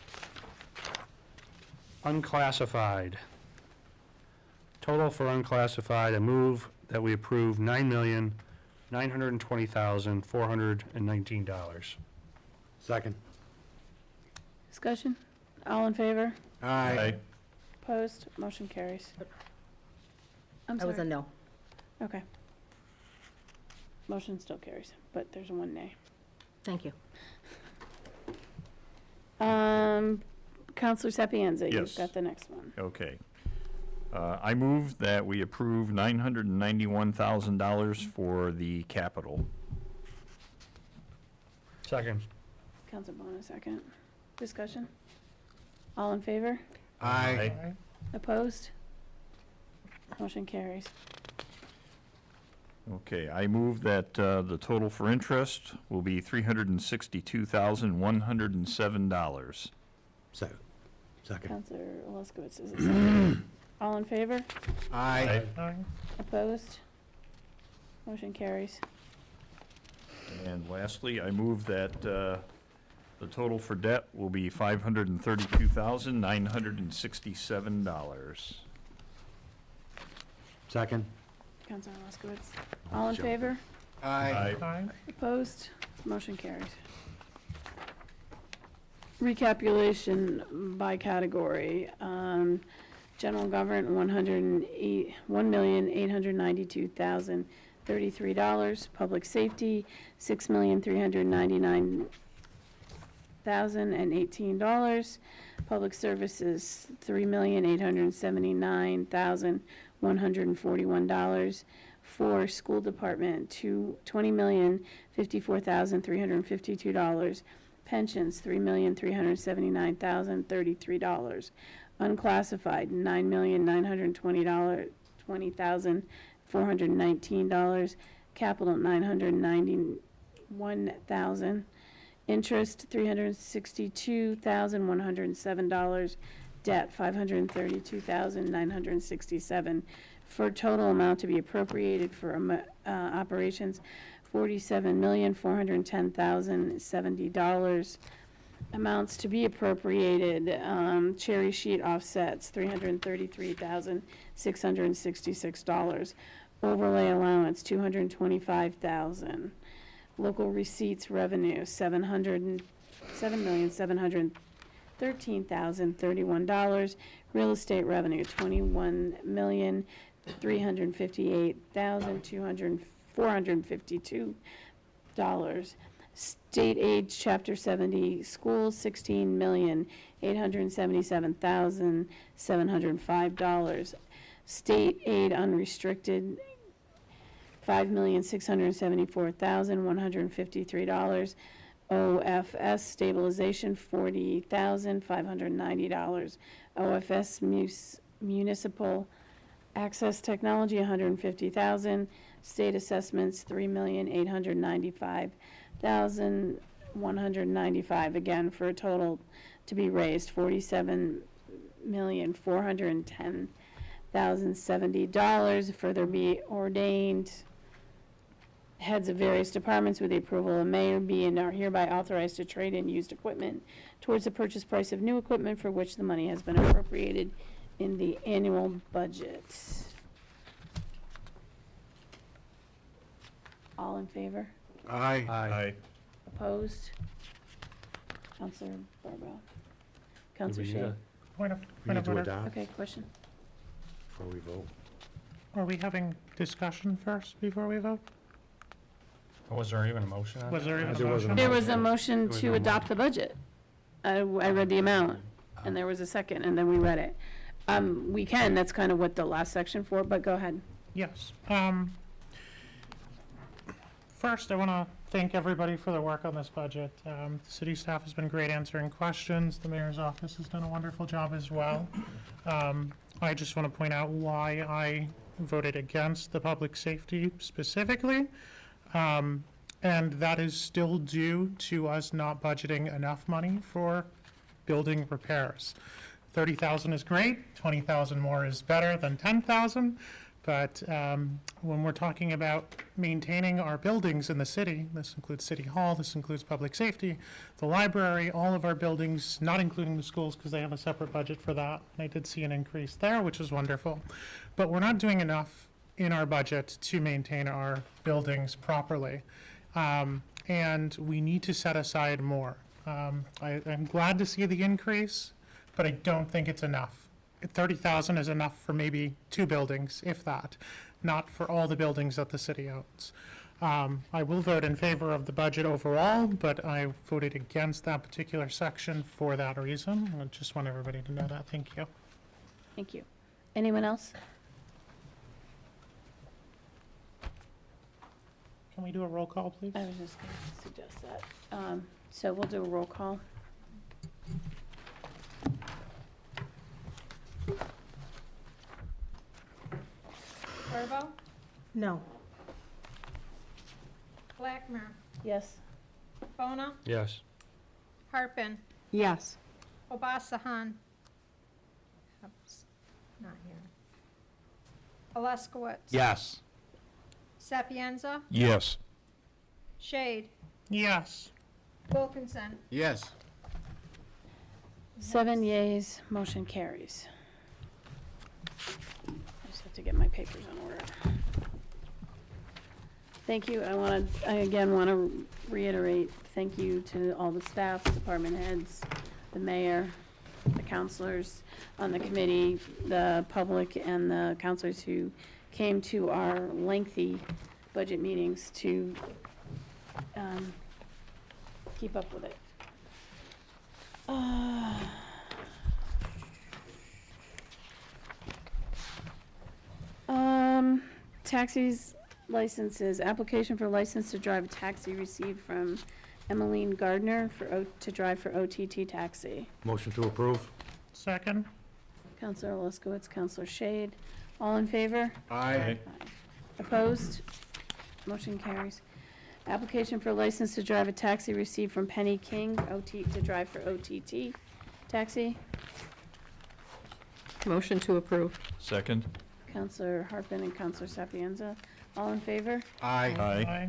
Unclassified. Total for unclassified, I move that we approve $9,920,419. Second. Discussion? All in favor? Aye. Opposed? Motion carries. I'm That was a sorry. no. Okay. Motion still carries, but there's one nay. Thank you. Counselor Sapienza, you've Yes. got the next one. Okay. I move that we approve $991,000 for the capital. Second. Counselor Bona, second. Discussion? All in favor? Aye. Opposed? Motion carries. Okay, I move that the total for interest will be $362,107. Second. Counselor Alaskowitz is a second. All in favor? Aye. Aye. Opposed? Motion carries. And lastly, I move that the total for debt will be $532,967. Second. Counselor Alaskowitz. All in favor? Aye. Aye. Opposed? Motion carries. Recapitulation by category. General government, $1,892,033. Public safety, $6,399,018. Public services, $3,879,141. For school department, $20,054,352. Pensions, $3,379,033. Unclassified, $9,920,419. Capital, $991,000. Interest, $362,107. Debt, $532,967. For total amount to be appropriated for operations, $47,410,070. Amounts to be appropriated, cherry sheet offsets, $333,666. Overlay allowance, $225,000. Local receipts revenue, $7,713,031. Real estate revenue, $21,358,452. State aid, Chapter 70, schools, $16,877,705. State aid unrestricted, $5,674,153. OFS stabilization, $40,590. OFS municipal access technology, $150,000. State assessments, $3,895,195, again, for a total to be raised, $47,410,070. Further be ordained heads of various departments with the approval of mayor be and are hereby authorized to trade in used equipment towards the purchase price of new equipment for which the money has been appropriated in the annual budget. All in favor? Aye. Aye. Opposed? Counselor Barbell. Counselor Do we need Shade. Point of We need to order. adopt Okay, question? before we vote. Are we having discussion first before we vote? Was there even a motion on Was there even a There wasn't motion? There was a motion was to no adopt the budget. I read the amount, and there was a second, and then we read it. We can, that's kind of what the last section for, but go ahead. Yes. First, I want to thank everybody for their work on this budget. The city staff has been great answering questions. The mayor's office has done a wonderful job as well. I just want to point out why I voted against the public safety specifically. And that is still due to us not budgeting enough money for building repairs. 30,000 is great, 20,000 more is better than 10,000. But when we're talking about maintaining our buildings in the city, this includes City Hall, this includes public safety, the library, all of our buildings, not including the schools because they have a separate budget for that. And I did see an increase there, which is wonderful. But we're not doing enough in our budget to maintain our buildings properly. And we need to set aside more. I'm glad to see the increase, but I don't think it's enough. 30,000 is enough for maybe 2 buildings, if that, not for all the buildings that the city owns. I will vote in favor of the budget overall, but I voted against that particular section for that reason. I just want everybody to know that. Thank you. Thank you. Anyone else? Can we do a roll call, please? I was just going to suggest that. So we'll do a roll call. Verbo, No. Blackmer, Yes. Bona, Yes. Harpen, Yes. Obasahan. Oops, not here. Alaskowitz. Yes. Sapienza, Yes. Shade, Yes. Wilkinson. Yes. 7 yeas, motion carries. I just have to get my papers in order. Thank you. I again want to reiterate, thank you to all the staff, department heads, the mayor, the counselors on the committee, the public, and the counselors who came to our lengthy budget meetings to keep up with it. Taxis, licenses, application for license to drive a taxi received from Emmeline Gardner to drive for OTT Taxi. Motion to approve? Second? Counselor Luskowitz, Counselor Shade, all in favor? Aye. Opposed? Motion carries. Application for license to drive a taxi received from Penny King, to drive for OTT Taxi. Motion to approve. Second? Counselor Harpen and Counselor Sapienza, all in favor? Aye. Aye.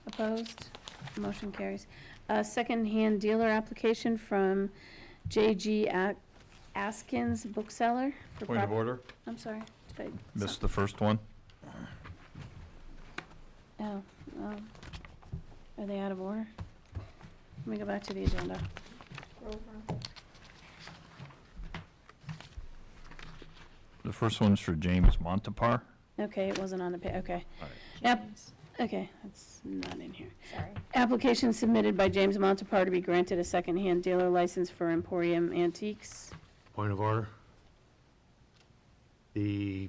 Opposed? Motion carries. Second-hand dealer application from J.G. Askins Bookseller. For Point of order? I'm sorry. Did I- Missed the first one. Oh, are they out of order? Let me go back to the agenda. The first one's for James Montepar. Okay, it wasn't on the okay. All right. Yep, okay, it's not in here. Sorry. Application submitted by James Montepar to be granted a second-hand dealer license for Emporium Antiques. Point of order. The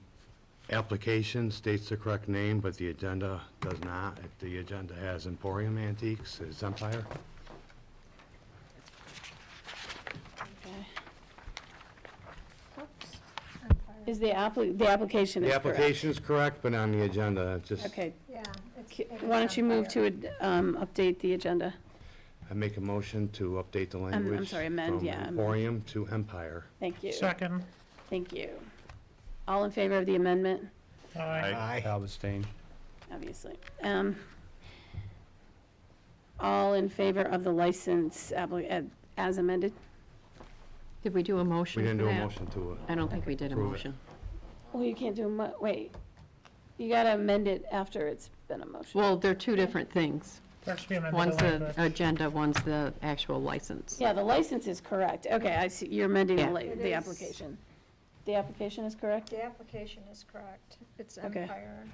application states the correct name, but the agenda does not. The agenda has Emporium Antiques, it's Empire. Okay. Oops. Is the application is The correct? application is correct, but on the agenda, it's just, Okay, Yeah. it's- why don't you move to update the agenda? I make a motion to update the language. sorry, amend, from yeah, amend. Emporium to Empire. Thank you. Second? Thank you. All in favor of the amendment? Aye. I'll abstain. Obviously. All in favor of the license as amended? Did we do a motion We didn't for do a that? motion to I don't think we did a approve it. motion. Well, you can't do wait. You gotta amend it after it's been a motion. Well, they're two different things. First we amended One's the the language. agenda, one's the actual license. Yeah, the license is correct. Okay, I see, you're amending Yeah. It the is. application. The application is correct? The application is correct. It's Okay. Empire.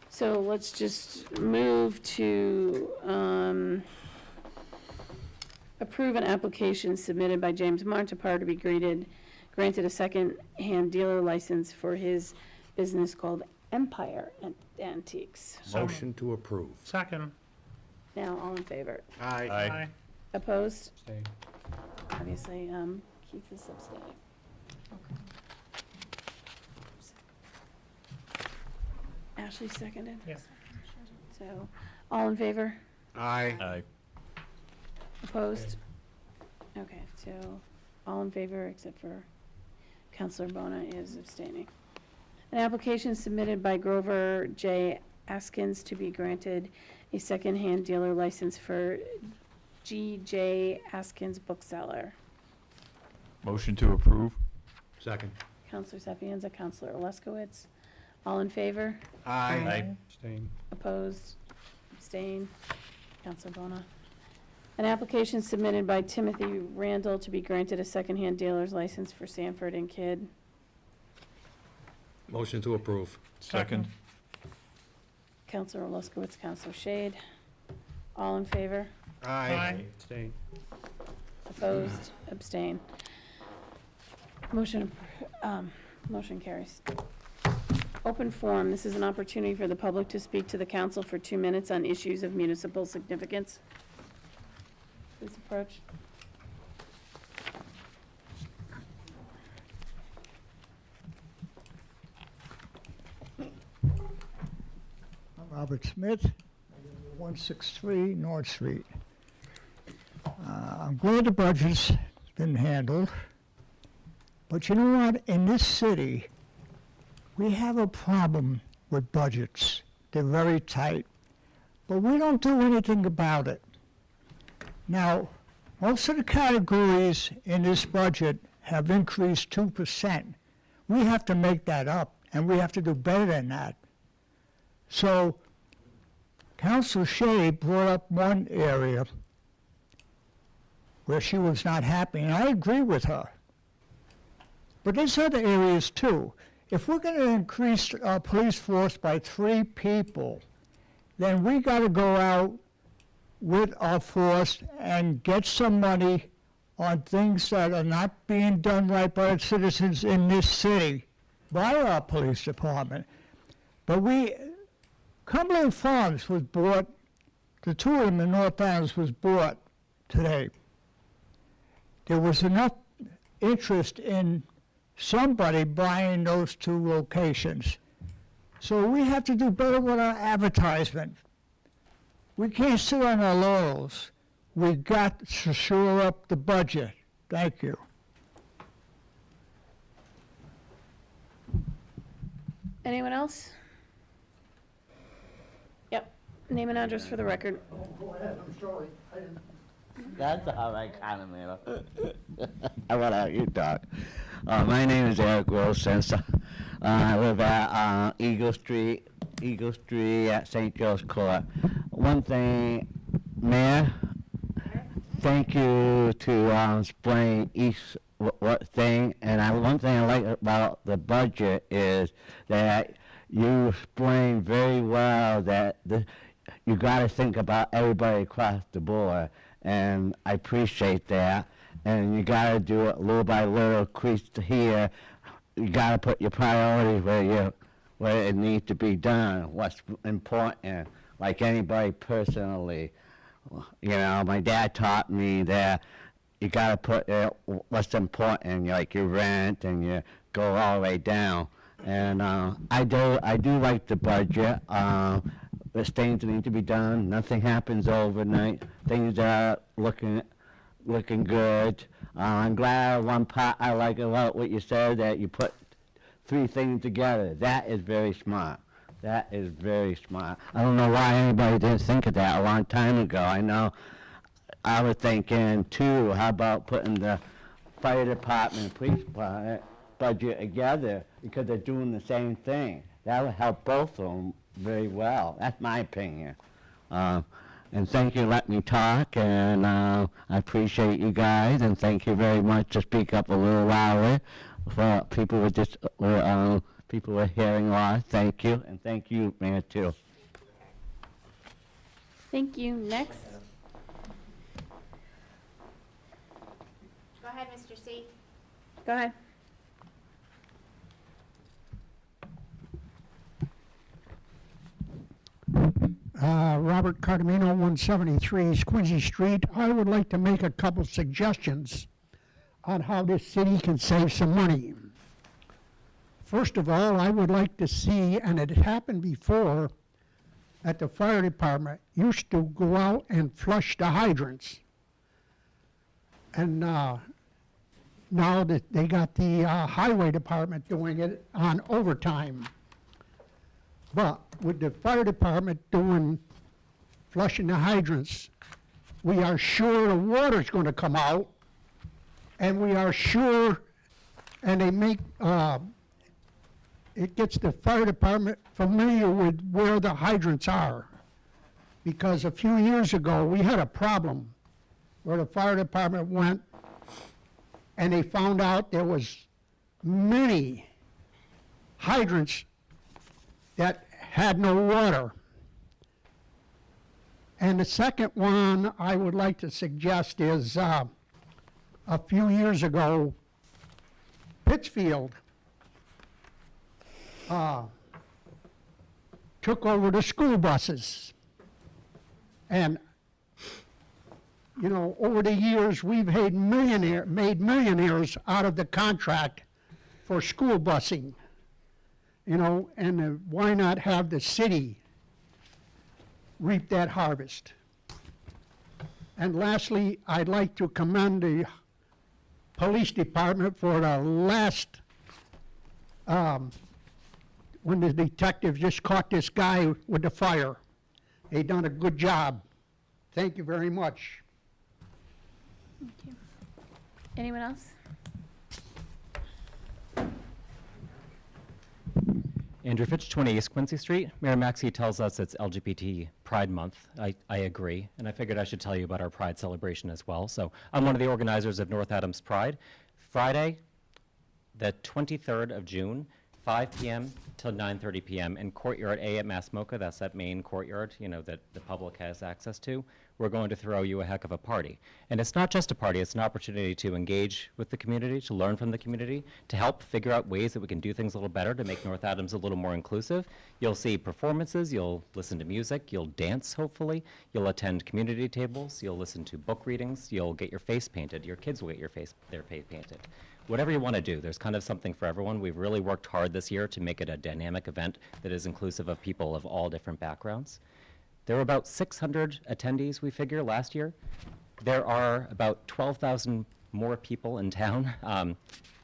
So let's just move to approve an application submitted by James Montepar to be granted a second-hand dealer license for his business called Empire Antiques. Motion to approve. Second. Now, all in favor? Aye. Opposed? Obviously, Keith is abstaining. Ashley seconded? Yes. So, all in favor? Aye. Aye. Opposed? Okay, so all in favor except for Counselor Bona is abstaining. An application submitted by Grover J. Askins to be granted a secondhand dealer license for G.J. Askins Bookseller. Motion to approve? Second. Counselor Sapienza, Counselor Alaskowitz. All in favor? Aye. Abstain. Opposed? Abstain? Counselor Bona. An application submitted by Timothy Randall to be granted a secondhand dealer's license for Sanford and Kidd. Motion to approve. Second? Counselor Alaskowitz, Counselor Shade. All in favor? Aye. Abstain. Opposed? Abstain? Motion carries. Open forum. This is an opportunity for the public to speak to the council for 2 minutes on issues of municipal significance. Please approach. I'm Robert Smith, 163 North Street. I'm glad the budget's been handled, but you know what? In this city, we have a problem with budgets. They're very tight, but we don't do anything about it. Now, most of the categories in this budget have increased 2%. We have to make that up, and we have to do better than that. So, Councilor Shea brought up one area where she was not happy, and I agree with her. But there's other areas too. If we're going to increase our police force by 3 people, then we got to go out with our force and get some money on things that are not being done right by the citizens in this city, by our police department. But Cumberland Farms was bought, the 2 of them in North Adams was bought today. There was enough interest in somebody buying those 2 locations. So we have to do better with our advertisement. We can't sit on our laurels. We got to shore up the budget. Thank you. Anyone else? Yep. Name and address for the record. Go ahead, I'm sorry. That's how I kind of made up. How about you, Doc? My name is Eric Wilson. I live at Eagle Street at St. Joe's Court. One thing, Mayor, thank you to explain each what thing. And one thing I like about the budget is that you explain very well that you got to think about everybody across the board. And I appreciate that. And you got to do it little by little, crease to here. You got to put your priorities where it needs to be done, what's important, like anybody personally. You know, my dad taught me that you got to put what's important, like your rent, and you go all the way down. And I do like the budget. There's things that need to be done. Nothing happens overnight. Things are looking good. I'm glad one part I like about what you said, that you put 3 things together. That is very smart. That is very smart. I don't know why anybody didn't think of that a long time ago. I know I was thinking too, how about putting the fire department and police department budget together, because they're doing the same thing. That would help both of them very well. That's my opinion. And thank you for letting me talk, and I appreciate you guys, and thank you very much to speak up a little louder for people with people with hearing loss. Thank you, and thank you, Mayor, too. Thank you. Next. Go ahead, Mr. C. Go ahead. Robert Cardamino, 173 Quincy Street. I would like to make a couple suggestions on how this city can save some money. First of all, I would like to see, and it happened before, that the fire department used to go out and flush the hydrants. And now that they got the highway department doing it on overtime. But with the fire department doing, flushing the hydrants, we are sure the water's gonna come out, and we are sure, and they make, it gets the fire department familiar with where the hydrants are. Because a few years ago, we had a problem where the fire department went and they found out there was many hydrants that had no water. And the second one I would like to suggest is a few years ago, Pittsfield took over the school buses. And, you know, over the years, we've made millionaires out of the contract for school busing. You know, and why not have the city reap that harvest? And lastly, I'd like to commend the police department for the last, when the detective just caught this guy with the fire. They done a good job. Thank you very much. Thank you. Anyone else? Andrew Fitch, 20 East Quincy Street. Mayor Maxey tells us it's LGBT Pride Month. I agree, and I figured I should tell you about our Pride celebration as well. So I'm one of the organizers of North Adams Pride. Friday, the 23rd of June, 5 p.m. till 9:30 p.m. in Courtyard A at Mass MoCA. That's that main courtyard, you know, that the public has access to. We're going to throw you a heck of a party. And it's not just a party, it's an opportunity to engage with the community, to learn from the community, to help figure out ways that we can do things a little better to make North Adams a little more inclusive. You'll see performances, you'll listen to music, you'll dance, hopefully. You'll attend community tables, you'll listen to book readings, you'll get your face painted. Your kids will get their face painted. Whatever you want to do, there's kind of something for everyone. We've really worked hard this year to make it a dynamic event that is inclusive of people of all different backgrounds. There were about 600 attendees, we figure, last year. There are about 12,000 more people in town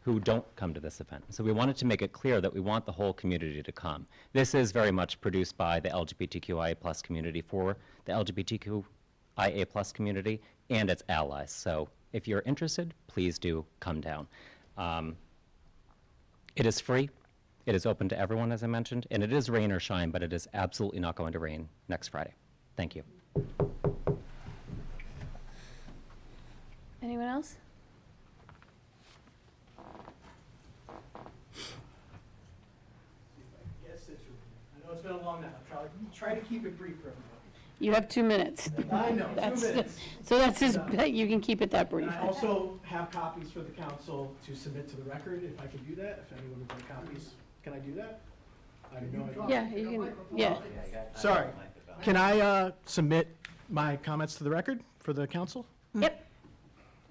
who don't come to this event. So we wanted to make it clear that we want the whole community to come. This is very much produced by the LGBTQIA+ community for the LGBTQIA+ community and its allies. So if you're interested, please do come down. It is free. It is open to everyone, as I mentioned, and it is rain or shine, but it is absolutely not going to rain next Friday. Thank you. Anyone else? Yes, I know it's been a long night. I'll try to keep it brief for everybody. You have 2 minutes. I know, 2 minutes. So that's just, you can keep it that brief. And I also have copies for the council to submit to the record, if I can do that, if anyone would like copies. Can I do that? I have no idea. Yeah, you can, yeah. Sorry. Can I submit my comments to the record for the council? Yep.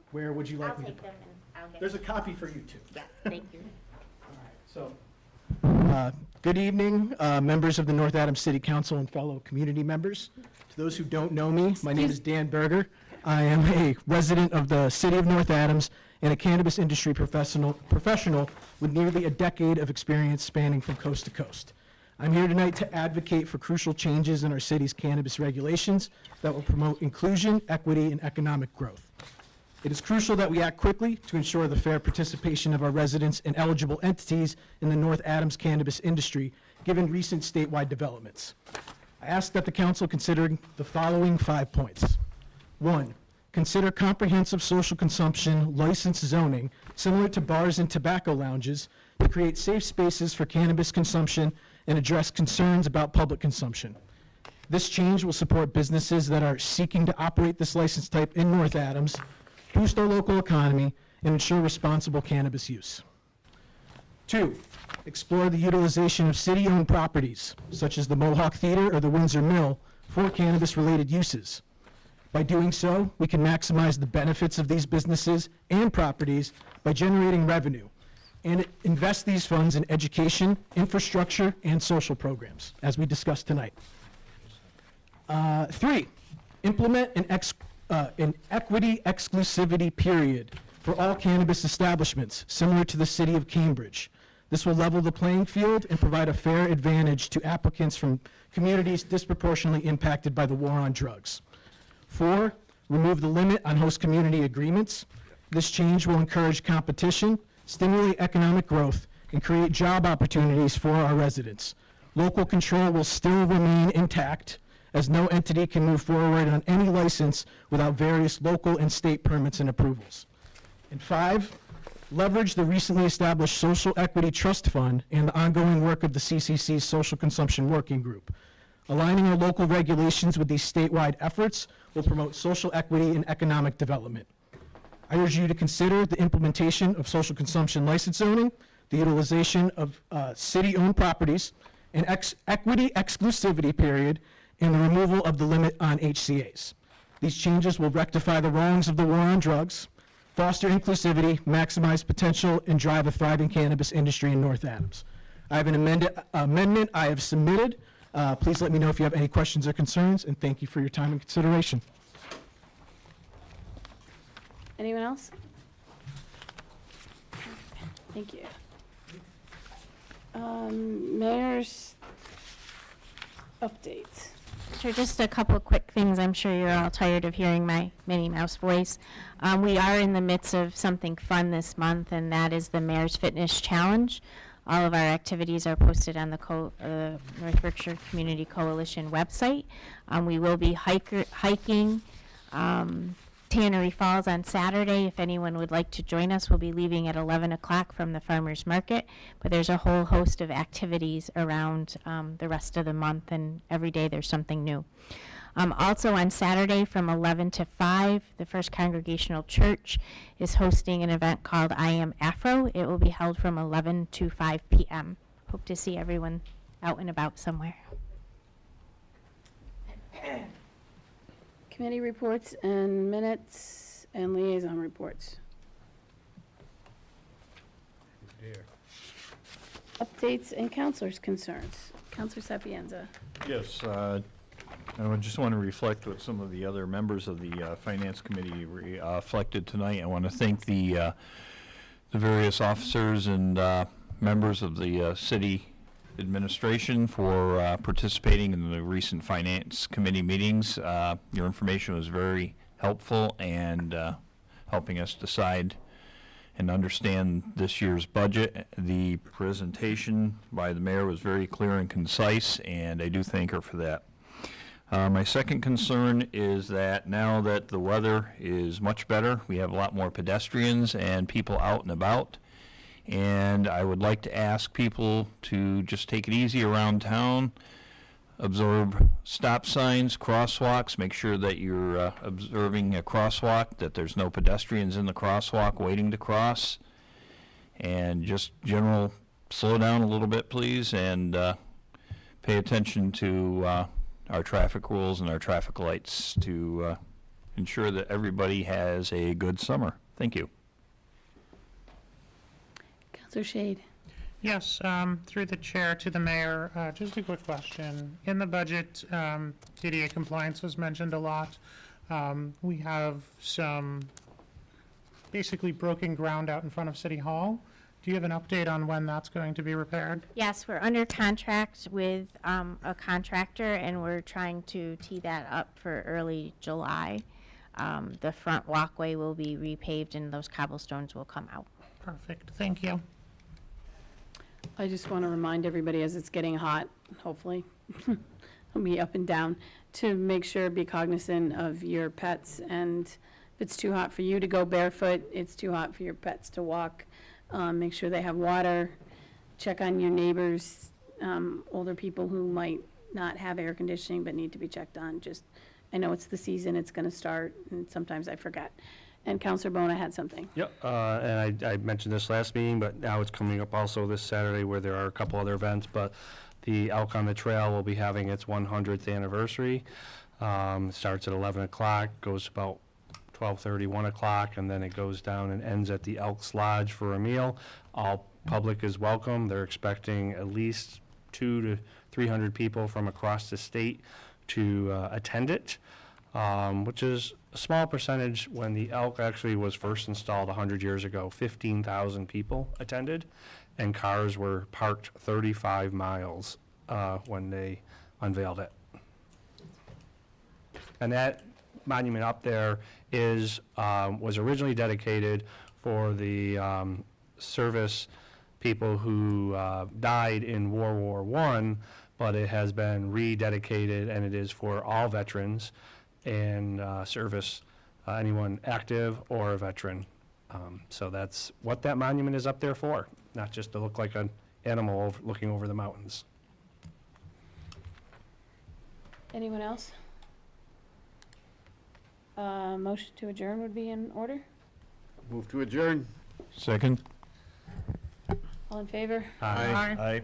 Where would you like me to? them and I'll get There's a copy for you too. Yeah, thank you. So, good evening, members of the North Adams City Council and fellow community members. To those who don't know me, my name is Dan Berger. I am a resident of the city of North Adams and a cannabis industry professional with nearly a decade of experience spanning from coast to coast. I'm here tonight to advocate for crucial changes in our city's cannabis regulations that will promote inclusion, equity, and economic growth. It is crucial that we act quickly to ensure the fair participation of our residents and eligible entities in the North Adams cannabis industry, given recent statewide developments. I ask that the council consider the following 5 points. 1, consider comprehensive social consumption license zoning similar to bars and tobacco lounges to create safe spaces for cannabis consumption and address concerns about public consumption. This change will support businesses that are seeking to operate this license type in North Adams, boost our local economy, and ensure responsible cannabis use. 2, explore the utilization of city-owned properties, such as the Mohawk Theater or the Windsor Mill, for cannabis-related uses. By doing so, we can maximize the benefits of these businesses and properties by generating revenue and invest these funds in education, infrastructure, and social programs, as we discussed tonight. 3, implement an equity exclusivity period for all cannabis establishments, similar to the city of Cambridge. This will level the playing field and provide a fair advantage to applicants from communities disproportionately impacted by the war on drugs. 4, remove the limit on host community agreements. This change will encourage competition, stimulate economic growth, and create job opportunities for our residents. Local control will still remain intact, as no entity can move forward on any license without various local and state permits and approvals. And 5, leverage the recently established Social Equity Trust Fund and the ongoing work of the CCC's Social Consumption Working Group. Aligning our local regulations with these statewide efforts will promote social equity and economic development. I urge you to consider the implementation of social consumption license zoning, the utilization of city-owned properties, an equity exclusivity period, and the removal of the limit on HCA's. These changes will rectify the wrongs of the war on drugs, foster inclusivity, maximize potential, and drive a thriving cannabis industry in North Adams. I have an amendment I have submitted. Please let me know if you have any questions or concerns, and thank you for your time and consideration. Anyone else? Thank you. Mayor's updates. Sure, just a couple of quick things. I'm sure you're all tired of hearing my Minnie Mouse voice. We are in the midst of something fun this month, and that is the Mayor's Fitness Challenge. All of our activities are posted on the North Berkshire Community Coalition website. We will be hiking Tannery Falls on Saturday. If anyone would like to join us, we'll be leaving at 11 o'clock from the farmers market, but there's a whole host of activities around the rest of the month, and every day there's something new. Also on Saturday from 11 to 5, the First Congregational Church is hosting an event called I Am Afro. It will be held from 11 to 5 p.m. Hope to see everyone out and about somewhere. Committee reports and minutes and liaison reports. Updates and counselors' concerns. Counselor Sapienza. Yes, I just want to reflect what some of the other members of the Finance Committee reflected tonight. I want to thank the various officers and members of the city administration for participating in the recent Finance Committee meetings. Your information was very helpful and helping us decide and understand this year's budget. The presentation by the mayor was very clear and concise, and I do thank her for that. My second concern is that now that the weather is much better, we have a lot more pedestrians and people out and about. And I would like to ask people to just take it easy around town, observe stop signs, crosswalks, make sure that you're observing a crosswalk, that there's no pedestrians in the crosswalk waiting to cross, and just general slow down a little bit, please, and pay attention to our traffic rules and our traffic lights to ensure that everybody has a good summer. Thank you. Counselor Shade. Yes, through the chair to the mayor, just a quick question. In the budget, DDA compliance was mentioned a lot. We have some basically broken ground out in front of City Hall. Do you have an update on when that's going to be repaired? Yes, we're under contract with a contractor, and we're trying to tee that up for early July. The front walkway will be repaved, and those cobblestones will come out. Perfect, thank you. I just want to remind everybody, as it's getting hot, hopefully, it'll be up and down, to make sure, be cognizant of your pets, and if it's too hot for you to go barefoot, it's too hot for your pets to walk. Make sure they have water, check on your neighbors, older people who might not have air conditioning but need to be checked on. Just, I know it's the season, it's going to start, and sometimes I forget. And Councilor Bona had something. Yep, and I mentioned this last meeting, but now it's coming up also this Saturday where there are a couple other events, but The Elk on the Trail will be having its 100th anniversary. Starts at 11 o'clock, goes about 12:30, 1 o'clock, and then it goes down and ends at the Elks Lodge for a meal. All public is welcome. They're expecting at least 200 to 300 people from across the state to attend it, which is a small percentage. When the Elk actually was first installed 100 years ago, 15,000 people attended, and cars were parked 35 miles when they unveiled it. And that monument up there is, was originally dedicated for the service people who died in World War I, but it has been rededicated, and it is for all veterans and service, anyone active or a veteran. So that's what that monument is up there for, not just to look like an animal looking over the mountains. Anyone else? Motion to adjourn would be in order. Move to adjourn. Second? All in favor? Aye.